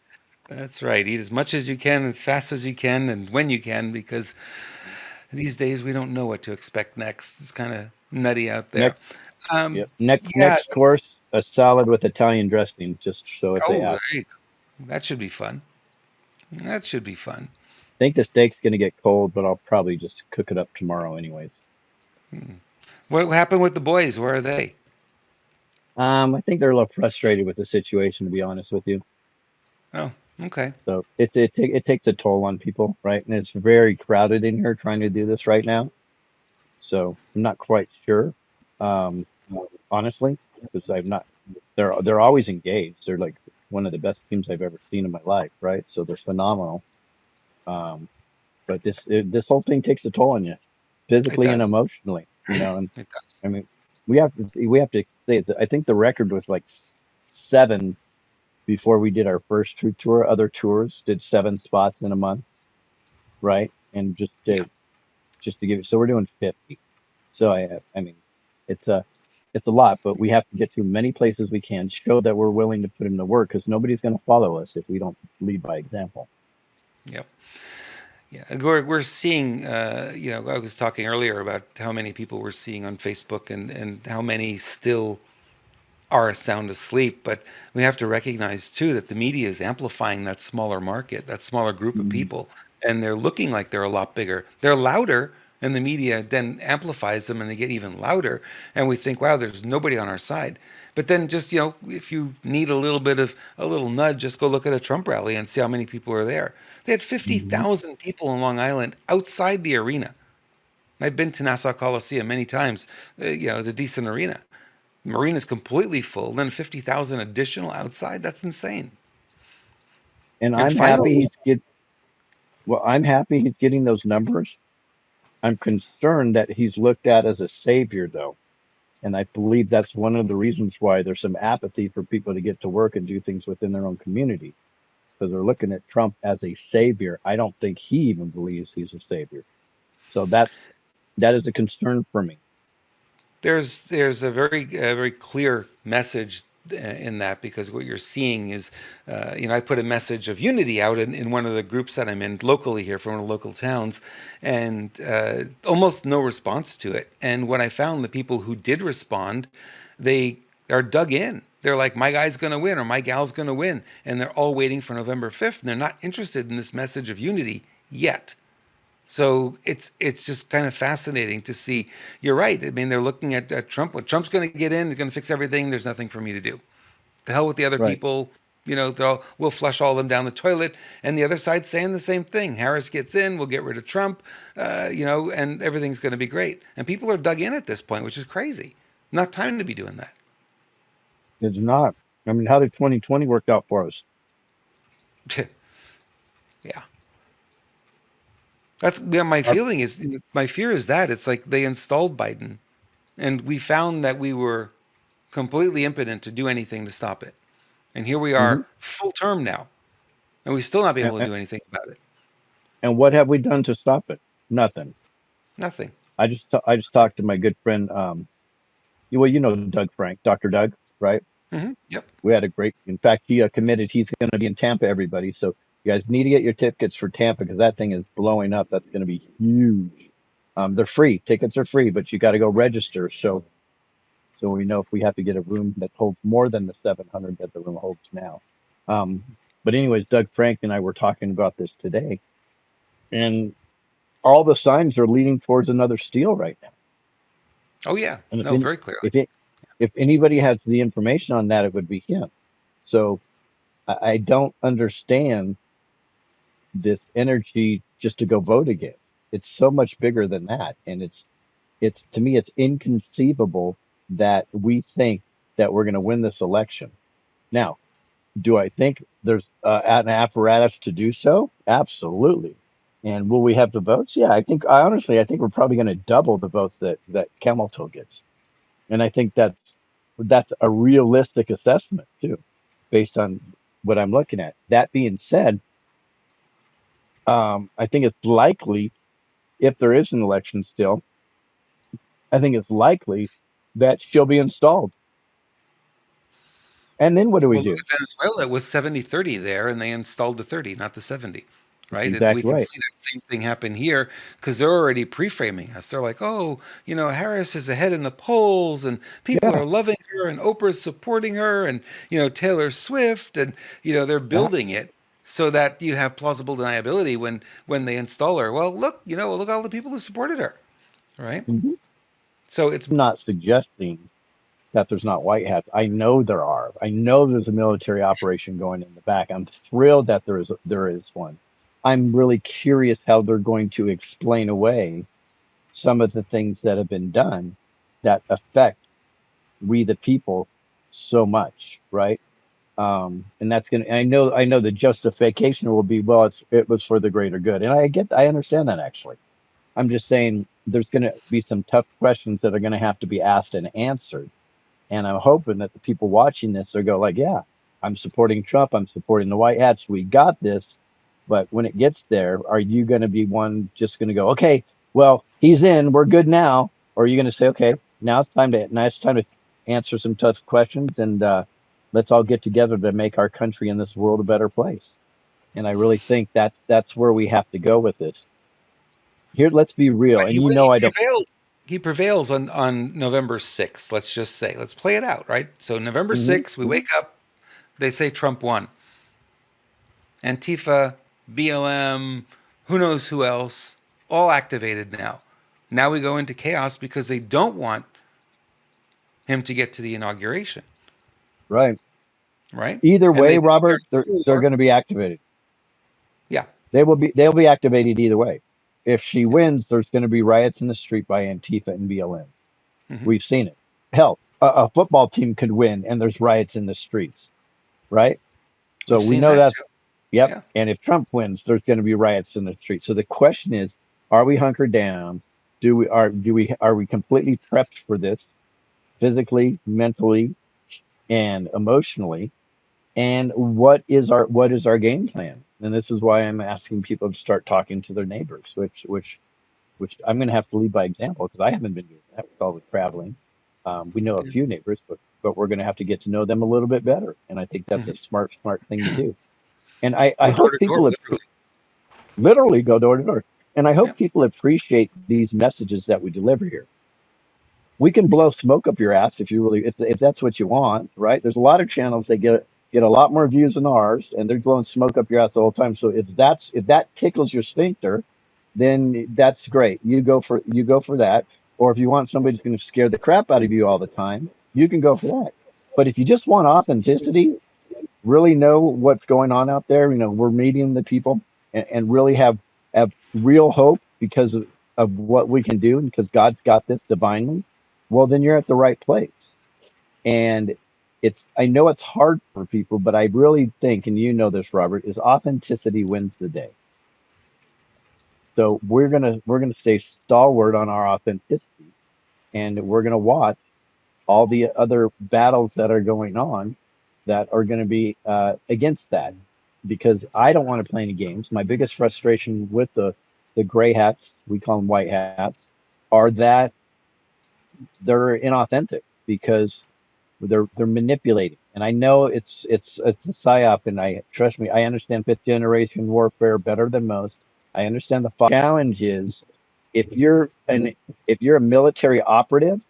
That's right. Eat as much as you can, as fast as you can, and when you can, because these days we don't know what to expect next. It's kind of nutty out there. Next, Um, yep. Next yeah. next course, a salad with Italian dressing, just so if they Oh, ask. that should be fun. That should be fun. I think the steak's gonna get cold, but I'll probably just cook it up tomorrow anyways. Hmm. What happened with the boys? Where are they? I think they're a little frustrated with the situation, to be honest with you. Oh, okay. So it takes a toll on people, right? And it's very crowded in here trying to do this right now. So I'm not quite sure, um, honestly, because I've not. They're always engaged. They're like one of the best teams I've ever seen in my life, right? So they're phenomenal. Um, but this whole thing takes a toll on you, It physically and does. emotionally. And It does. I mean, we have to say that I think the record was like seven before we did our first true tour. Other tours did 7 spots in a month, right? And Yeah. just to give it, so we're doing 50. So I mean, it's a it's a lot, but we have to get to many places we can, show that we're willing to put in the work because nobody's going to follow us if we don't lead by example. Yep. Yeah. We're seeing. I was talking earlier about how many people we're seeing on Facebook, and how many still are sound asleep. But we have to recognize too that the media is amplifying that smaller market, that smaller group of Mhm. people, and they're looking like they're a lot bigger. They're louder, and the media then amplifies them, and they get even louder. And we think, wow, there's nobody on our side. But then just, if you need a little nudge, just go look at a Trump rally and see how many people are there. They had Mhm. 50,000 people in Long Island outside the arena. I've been to Nassau Coliseum many times. It's a decent arena. Marina's completely full, then 50,000 additional outside. That's insane. And And I'm finally, happy I'm happy he's getting those numbers. I'm concerned that he's looked at as a savior, though. And I believe that's one of the reasons why there's some apathy for people to get to work and do things within their own community because they're looking at Trump as a savior. I don't think he even believes he's a savior. So that is a concern for me. there's a very clear message in that, because what you're seeing is, I put a message of unity out in one of the groups that I'm in locally here from one of the local towns, and almost no response to it. And when I found the people who did respond, they are dug in. They're like, my guy's going to win or my gal's going to win. And they're all waiting for November 5th. And they're not interested in this message of unity yet. So it's just kind of fascinating to see. You're right. I mean, they're looking at Trump. When Trump's going to get in, he's going to fix everything. There's nothing for me to do. The hell with the other Right. people. We'll flush all of them down the toilet, and the other side's saying the same thing. Harris gets in, we'll get rid of Trump, and everything's going to be great. And people are dug in at this point, which is crazy. Not time to be doing that. It's not. I mean, how did 2020 work out for us? Yeah. That's my Our, feeling is my fear is that it's like they installed Biden, and we found that we were completely impotent to do anything to stop it. And here we mhm. are, full term now, and we still not be able to and, do anything about it. and what have we done to stop it? Nothing. Nothing. I just talked to my good friend. Well, you know Doug Frank, Dr. Doug, right? Yep. We had a great. In fact, he committed. He's going to be in Tampa. Everybody, so you guys need to get your tickets for Tampa because that thing is blowing up. That's going to be huge. They're free. Tickets are free, but you got to go register. So we know if we have to get a room that holds more than the 700 that the room holds now. Um, but anyways, Doug Frank and I were talking about this today, and all the signs are leading towards another steal right now. Oh yeah. And No, very clearly. if anybody has the information on that, it would be him. So I don't understand this energy just to go vote again. It's so much bigger than that, and it's to me it's inconceivable that we think that we're going to win this election. Now, do I think there's an apparatus to do so? Absolutely. And will we have the votes? Yeah, I think we're probably going to double the votes that Camelto gets. And I think that's a realistic assessment too, based on what I'm looking at. That being said, I think it's likely if there is an election still, I think it's likely that she'll be installed. And then what do we Well, look do? at Venezuela. It was 70-30 there, and they installed the 30, not the 70, That's right? We exactly can right. see that same thing happen here because they're already pre-framing us. They're like, oh, Harris is ahead in the polls, and people Yeah, are loving her, and Oprah's supporting her, and, Taylor Swift, and, they're yeah. building it so that you have plausible deniability when they install her. Well, look all the people who supported her, right? Mhm. So it's I'm not suggesting that there's not white hats. I know there are. I know there's a military operation going in the back. I'm thrilled that there is one. I'm really curious how they're going to explain away some of the things that have been done that affect we the people so much, right? And that's gonna. I know the justification will be, well, it was for the greater good, and I understand that actually. I'm just saying there's going to be some tough questions that are going to have to be asked and answered, and I'm hoping that the people watching this will go like, yeah, I'm supporting Trump. I'm supporting the white hats. We got this. But when it gets there, are you going to be one just going to go, okay, well, he's in, we're good now? Or are you going to say, okay, now it's time to answer some tough questions and let's all get together to make our country and this world a better place. And I really think that's where we have to go with this. Here, let's be real. But And he I don't. prevails. He prevails on November 6th. Let's just say, let's play it out, right? So November Mhm. 6th, we wake up. They say Trump won. Antifa, BLM, who knows who else, all activated now. Now we go into chaos because they don't want him to get to the inauguration, Right. right? Either And they way, declare Robert, they're civil they're war. going to be activated. Yeah. They'll be activated either way. If she wins, there's going to be riots in the street by Antifa and BLM. Hmm. We've seen it. Hell, a football team could win and there's riots in the streets, right? So We've we seen know that that's too. yep. Yeah. And if Trump wins, there's going to be riots in the streets. So the question is, are we hunkered down? Are we completely prepped for this physically, mentally, and emotionally? And what is our game plan? And this is why I'm asking people to start talking to their neighbors, which I'm going to have to lead by example because I haven't been doing that with all the traveling. We know a Yeah. few neighbors, but we're going to have to get to know them a little bit better, and I think that's a Hmm. smart thing to do. And I Go door hope to door, people literally. literally go door to door, and I Yeah. hope people appreciate these messages that we deliver here. We can blow smoke up your ass if that's what you want, right? There's a lot of channels that get a lot more views than ours, and they're blowing smoke up your ass the whole time. So if that tickles your sphincter, then that's great. You go for that. Or if you want somebody who's going to scare the crap out of you all the time, you can go for that. But if you just want authenticity, really know what's going on out there, we're meeting the people, and really have real hope because of what we can do, and because God's got this divinely, well, then you're at the right place. And I know it's hard for people, but I really think, and you know this, Robert, is authenticity wins the day. So we're gonna stay stalwart on our authenticity, and we're gonna watch all the other battles that are going on that are going to be against that, because I don't want to play any games. My biggest frustration with the gray hats, we call them white hats, are that they're inauthentic because they're manipulating. And I know it's a psyop, and I trust me, I understand fifth generation warfare better than most. I understand the challenge is, if you're an if you're a military operative,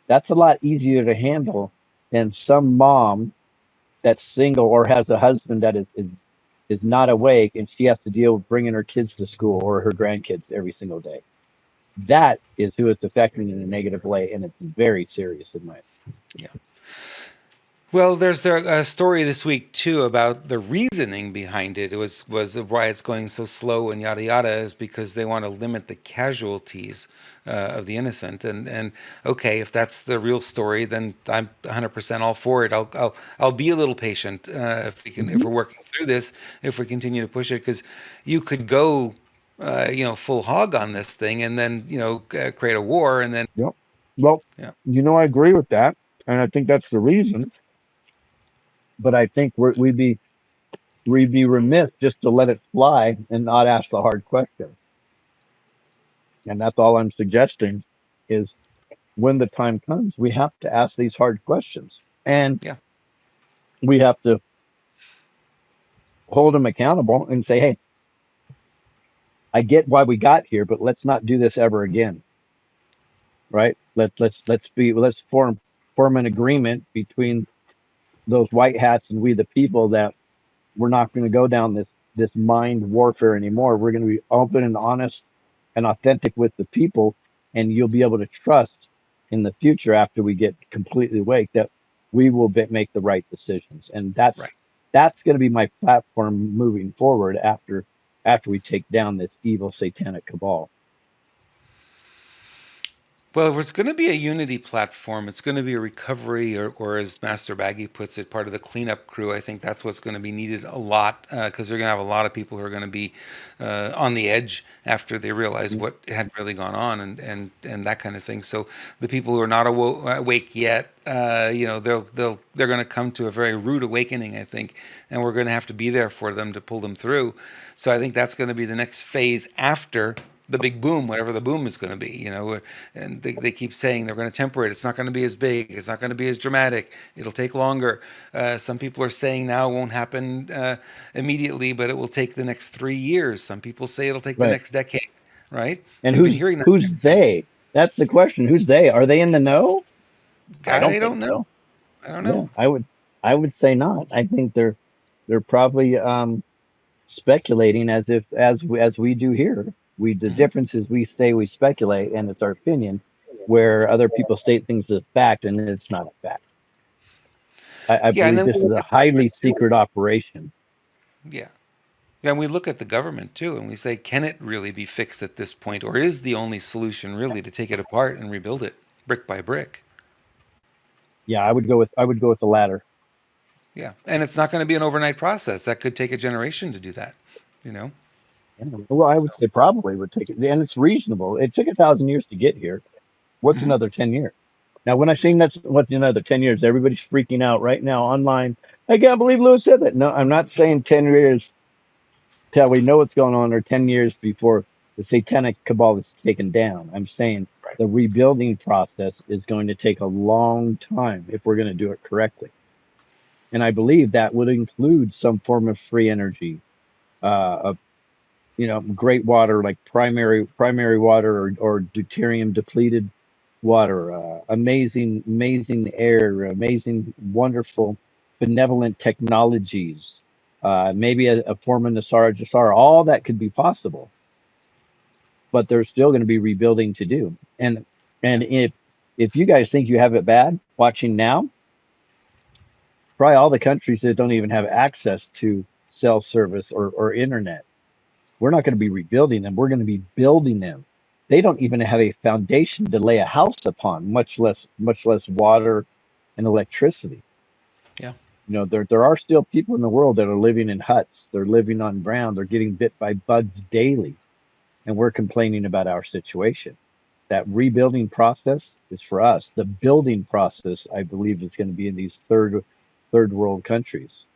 that's a lot easier to handle than some mom that's single or has a husband that is not awake, and she has to deal with bringing her kids to school or her grandkids every single day. That is who it's affecting in a negative way, and it's very serious in my. Yeah. Well, there's a story this week too about the reasoning behind it. It was why it's going so slow and yada yada is because they want to limit the casualties of the innocent. And okay, if that's the real story, then I'm 100% all for it. I'll be a little patient if Mhm. we're working through this, if we continue to push it, because you could go full hog on this thing and then create a war and then Yep. Well, yeah. I agree with that, and I think that's the reason. But I think we'd be remiss just to let it fly and not ask the hard question. And that's all I'm suggesting is, when the time comes, we have to ask these hard questions, and Yeah. we have to hold them accountable and say, "Hey, I get why we got here, but let's not do this ever again." Right? Let's form an agreement between those white hats and we the people, that we're not going to go down this mind warfare anymore. We're going to be open and honest and authentic with the people, and you'll be able to trust in the future, after we get completely awake, that we will make the right decisions. And that's Right. that's going to be my platform moving forward, after we take down this evil satanic cabal. Well, it's going to be a unity platform. It's going to be a recovery, or as Master Baggy puts it, part of the cleanup crew. I think that's what's going to be needed a lot because they're going to have a lot of people who are going to be on the edge after they realize what had really gone on and that kind of thing. So the people who are not awake yet, they're going to come to a very rude awakening, I think, and we're going to have to be there for them to pull them through. So I think that's going to be the next phase after the big boom, whatever the boom is going to be, and they keep saying they're going to temper it. It's not going to be as big. It's not going to be as dramatic. It'll take longer. Some people are saying now it won't happen immediately, but it will take the next 3 years. Some people say it'll take the Right. next decade, right? And We've been who's hearing that who's kind of thing. they? That's the question. Who's they? Are they in the know? I don't I think don't know. so. I don't know. Yeah, I would say not. I think they're probably speculating, as we do here. The Hmm. difference is, we say we speculate and it's our opinion, where other people state things as fact and it's not a fact. I Yeah, and believe then we this is look a at the highly government too. secret operation. Yeah. Yeah, and we look at the government too, and we say, can it really be fixed at this point, or is the only solution really to take it apart and rebuild it brick by brick? Yeah, I would go with the latter. Yeah, and it's not going to be an overnight process. That could take a generation to do that. You know. Yeah. Well, I would say probably would take it, and it's reasonable. It took 1,000 years to get here. What's Hmm. another 10 years? Now, when I sing that's what's another 10 years, everybody's freaking out right now online. I can't believe Lewis said that. No, I'm not saying 10 years till we know what's going on, or 10 years before the satanic cabal is taken down. I'm saying Right. the rebuilding process is going to take a long time if we're going to do it correctly. And I believe that would include some form of free energy, of great water, like primary water, or deuterium depleted water, amazing air, amazing, wonderful, benevolent technologies, maybe a form of Nasara Jasara. All that could be possible, but there's still going to be rebuilding to do. And Yeah. and if you guys think you have it bad watching now, probably all the countries that don't even have access to cell service or internet. We're not going to be rebuilding them. We're going to be building them. They don't even have a foundation to lay a house upon, much less water and electricity. Yeah. There are still people in the world that are living in huts. They're living on ground. They're getting bit by bugs daily, and we're complaining about our situation. That rebuilding process is for us. The building process, I believe, is going to be in these third world countries.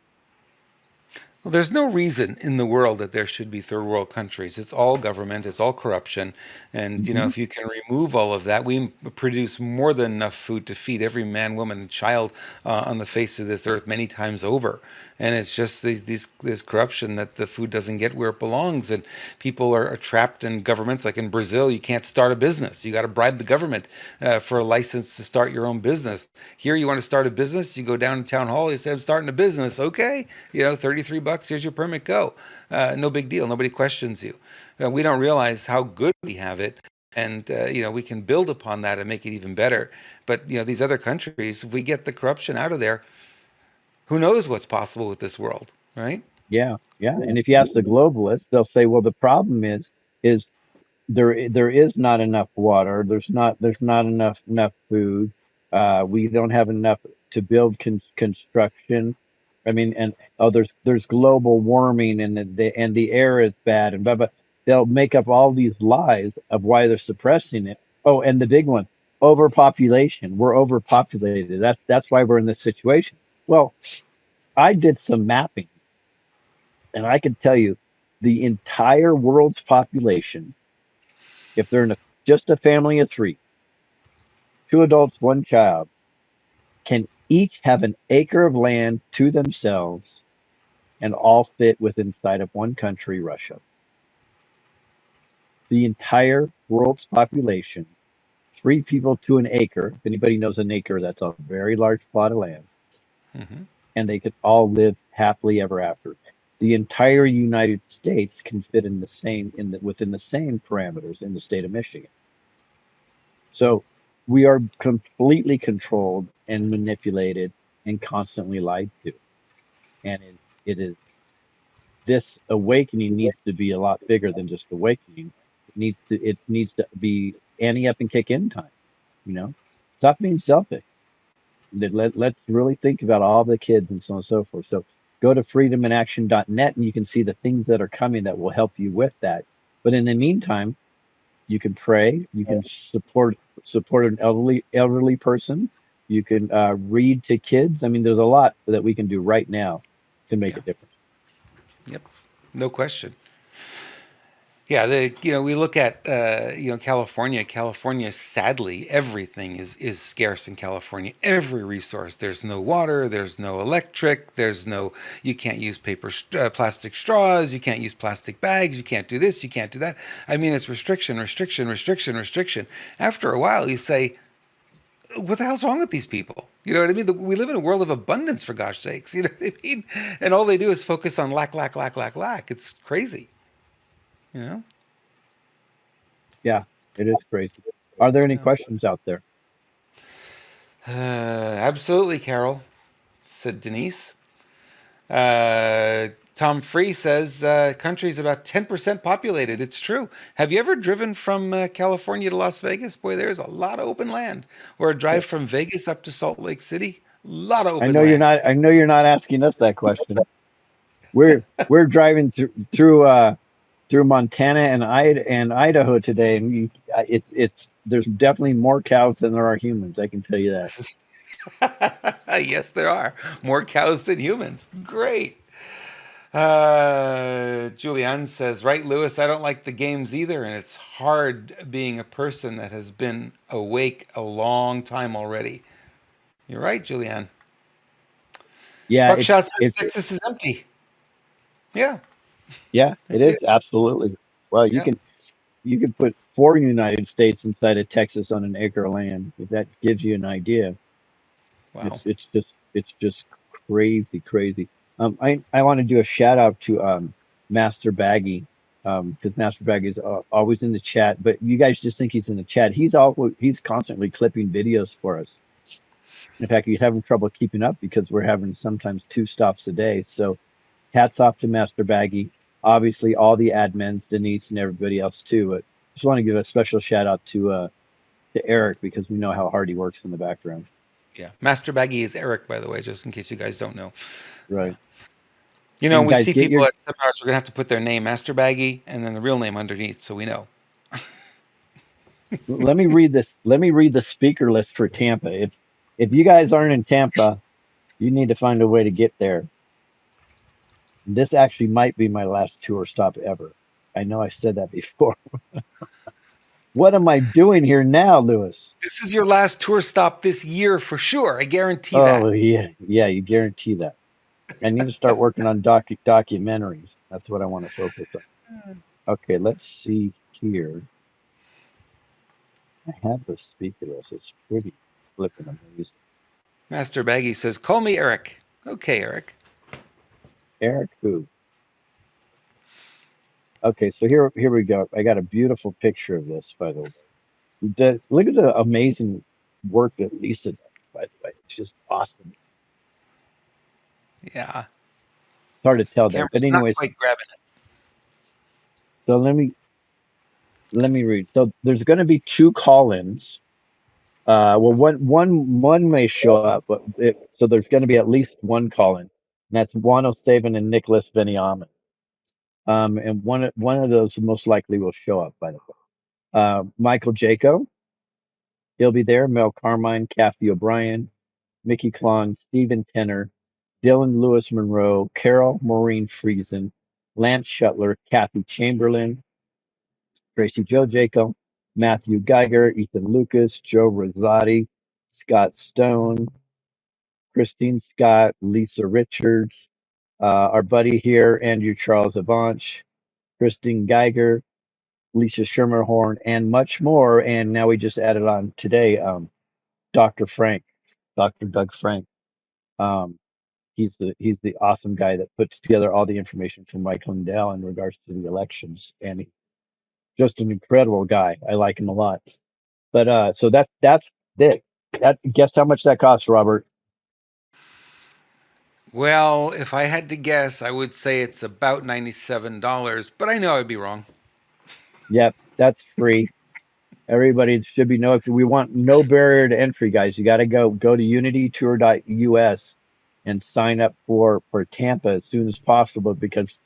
Well, there's no reason in the world that there should be third world countries. It's all government, it's all corruption. And, Hmm. if you can remove all of that, we produce more than enough food to feed every man, woman, and child on the face of this earth many times over. And it's just this corruption that the food doesn't get where it belongs. And people are trapped in governments. Like in Brazil, you can't start a business. You got to bribe the government for a license to start your own business. Here, you want to start a business, you go down to town hall, you say, I'm starting a business. Okay, 33 bucks, here's your permit, go. No big deal. Nobody questions you. We don't realize how good we have it. And, we can build upon that and make it even better. But, these other countries, if we get the corruption out of there, who knows what's possible with this world, right? Yeah, yeah. And if you ask the globalists, they'll say, well, the problem is there is not enough water. There's not enough food. We don't have enough to build construction. I mean, and oh, there's global warming and the air is bad and blah blah. They'll make up all these lies of why they're suppressing it. Oh, and the big one, overpopulation. We're overpopulated. That's why we're in this situation. Well, I did some mapping, and I can tell you the entire world's population, if they're in just a family of three, two adults, one child, can each have an acre of land to themselves and all fit within inside of one country, Russia. The entire world's population, three people to an acre. If anybody knows an acre, that's a very large plot of land, Hmm. and they could all live happily ever after. The entire United States can fit in the same within the same parameters in the state of Michigan. So we are completely controlled and manipulated and constantly lied to. And it is this awakening needs to be a lot bigger than just awakening. It needs to be ante up and kick in time, you know? Stop being selfish. Let's really think about all the kids and so on and so forth. So go to freedominaction.net and you can see the things that are coming that will help you with that. But in the meantime, you can pray. You can support an elderly person. You can read to kids. I mean, there's a lot that we can do right now to make a Yeah. difference. Yep. No question. Yeah, we look at California. California, sadly, everything is scarce in California. Every resource. There's no water. There's no electric. There's no. You can't use plastic straws. You can't use plastic bags. You can't do this. You can't do that. I mean, it's restriction, restriction, restriction, restriction. After a while, you say, "What the hell's wrong with these people?" You know what I mean? We live in a world of abundance, for gosh sakes. You know what I mean? And all they do is focus on lack, lack, lack, lack, lack. It's crazy. You know. Yeah, it is crazy. Are there any Yeah. questions out there? Absolutely, Carol, said Denise. Tom Free says country's about 10% populated. It's true. Have you ever driven from California to Las Vegas? Boy, there's a lot of open land. Or a Yeah. drive from Vegas up to Salt Lake City. A lot of I open know you're land. not. I know you're not asking us that question. We're driving through Montana and Idaho today, and it's there's definitely more cows than there are humans. I can tell you that. Yes, there are more cows than humans. Great. Julianne says, right, Lewis, I don't like the games either, and it's hard being a person that has been awake a long time already. You're right, Julianne. Yeah, Buckshot says it's Texas is empty. Yeah, yeah, it it is is. absolutely. Well, you Yep. can you can put four United States inside of Texas on an acre of land. If that gives you an idea, Wow. it's just crazy, crazy. I want to do a shout out to Master Baggy, because Master Baggy is always in the chat, but you guys just think he's in the chat. He's constantly clipping videos for us. In fact, you'd have trouble keeping up because we're having sometimes 2 stops a day. So hats off to Master Baggy. Obviously, all the admins, Denise and everybody else too. But just want to give a special shout out to Eric because we know how hard he works in the background. Yeah. Master Baggy is Eric, by the way, just in case you guys don't know. Right. You know, And we guys, see get your people at seminars, we're going to have to put their name, Master Baggy, and then the real name underneath so we know. let me read this. Let me read the speaker list for Tampa. If you guys aren't in Tampa, you need to find a way to get there. This actually might be my last tour stop ever. I know I said that before. What am I doing here now, Lewis? This is your last tour stop this year for sure. I guarantee that. Oh yeah, yeah, you guarantee that. I need to start working on documentaries. That's what I want to focus on. Okay, let's see here. I have the speaker list. It's pretty flipping amazing. Master Baggy says, call me Eric. Okay, Eric. Eric who? Okay, so here we go. I got a beautiful picture of this, by the way. Look at the amazing work that Lisa does, by the way. It's just awesome. Yeah. It's hard to The tell there. But camera's not anyways, quite grabbing it. so let me read. So there's going to be 2 call-ins. Well, one may show up, but so there's going to be at least one call-in, and that's Juan O'Saban and Nicholas Veniamin. And one of those most likely will show up, by the way. Michael Jaco, he'll be there. Mel Carmine, Kathy O'Brien, Mickey Klon, Stephen Tenner, Dylan Lewis Monroe, Carol Maureen Friesen, Lance Shuttler, Kathy Chamberlain, Tracy Joe Jacob, Matthew Geiger, Ethan Lucas, Joe Rosati, Scott Stone, Christine Scott, Lisa Richards, our buddy here, Andrew Charles Avanch, Christine Geiger, Lisa Schermerhorn, and much more. And now we just added on today, Dr. Frank, Dr. Doug Frank. Um, he's the awesome guy that puts together all the information from Mike Lindell in regards to the elections, and just an incredible guy. I like him a lot. But so that's it. That guess how much that costs, Robert? Well, if I had to guess, I would say it's about $97, but I know I'd be wrong. Yep, that's free. Everybody should be know if we want no barrier to entry, guys. You got to go to unitytour.us and sign up for Tampa as soon as possible because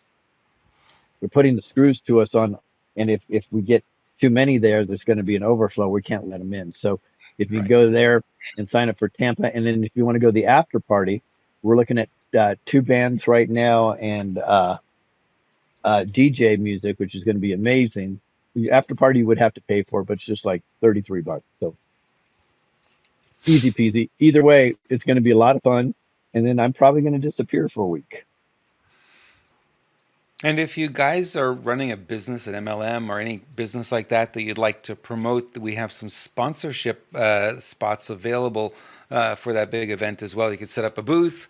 they're putting the screws to us on, and if we get too many there, there's going to be an overflow. We can't let them in. So if you Right. go there and sign up for Tampa, and then if you want to go to the after party, we're looking at 2 bands right now and DJ music, which is going to be amazing. The after party you would have to pay for, but it's just like $33. So easy peasy. Either way, it's going to be a lot of fun. And then I'm probably going to disappear for a week. And if you guys are running a business at MLM or any business like that that you'd like to promote, we have some sponsorship spots available for that big event as well. You could set up a booth,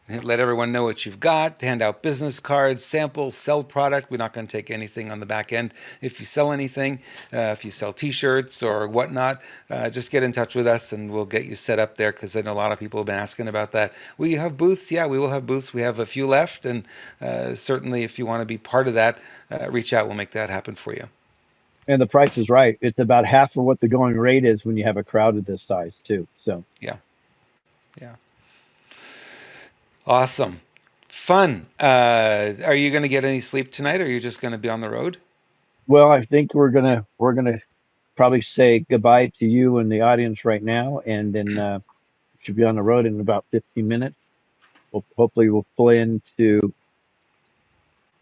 let everyone know what you've got, hand out business cards, samples, sell product. We're not going to take anything on the back end. If you sell anything, if you sell t-shirts or whatnot, just get in touch with us and we'll get you set up there because I know a lot of people have been asking about that. Will you have booths? Yeah, we will have booths. We have a few left. And certainly if you want to be part of that, reach out. We'll make that happen for you. And the price is right. It's about half of what the going rate is when you have a crowd of this size, too. So, Yeah. Yeah. Awesome. Fun. Are you going to get any sleep tonight or are you just going to be on the road? well, I think we're gonna probably say goodbye to you and the audience right now, and then should be on the road in about 15 minutes. We'll pull into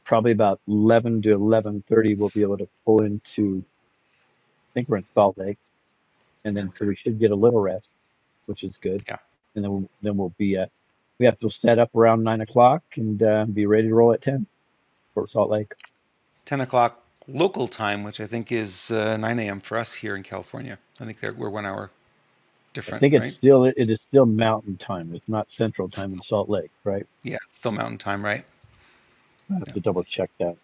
probably about 11 to 11:30. We'll be able to pull into. I think we're in Salt Lake, and then so we should get a little rest, which is good. Yeah. And then we'll be we have to set up around 9 o'clock and be ready to roll at 10 for Salt Lake. 10 o'clock local time, which I think is 9 a.m. for us here in California. I think that we're 1 hour I different, think right? it is still Mountain Time. It's not Central Time in Still, Salt Lake, right? yeah, it's still mountain time, right? I have Yeah. to double check that.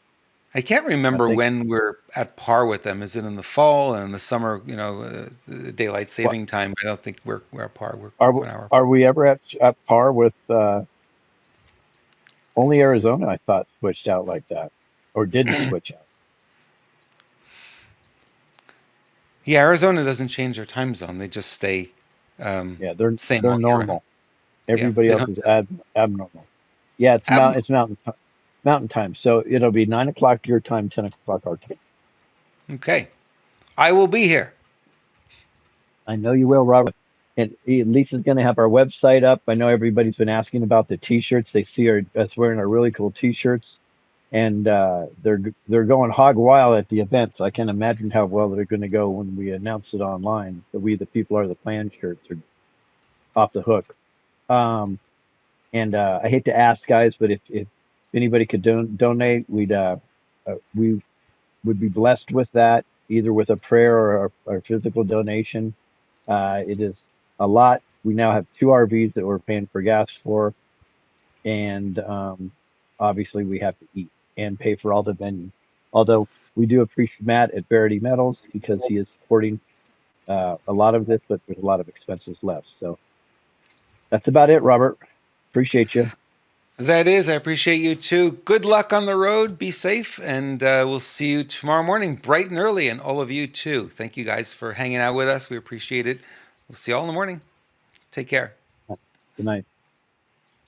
I can't I remember think. when we're at par with them. Is it in the fall and in the summer? The daylight What saving time. I don't think we're at par. We're are 1 hour. are we ever at par with only Arizona? I thought switched out like that, or didn't switch out. Yeah, Arizona doesn't change their time zone. They just stay um, Yeah, they're same they're all year round. normal. Yeah, Everybody they else don't. is abnormal. Yeah, it's mountain time. So it'll be 9 o'clock your time, 10 o'clock our time. Okay, I will be here. I know you will, Robert. And Lisa's going to have our website up. I know everybody's been asking about the t-shirts. They see us wearing our really cool t-shirts, and they're going hog wild at the event. So I can't imagine how well they're going to go when we announce it online. The We the People Are the Plan shirts are off the hook. Um, and I hate to ask guys, but if anybody could donate, we would be blessed with that, either with a prayer or a physical donation. It is a lot. We now have two RVs that we're paying for gas for, and obviously we have to eat and pay for all the venue. Although we do appreciate Matt at Verity Metals because he is supporting a lot of this, but there's a lot of expenses left. So that's about it, Robert. Appreciate you. That is, I appreciate you too. Good luck on the road. Be safe, and we'll see you tomorrow morning, bright and early, and all of you too. Thank you guys for hanging out with us. We appreciate it. We'll see you all in the morning. Take care. Good night.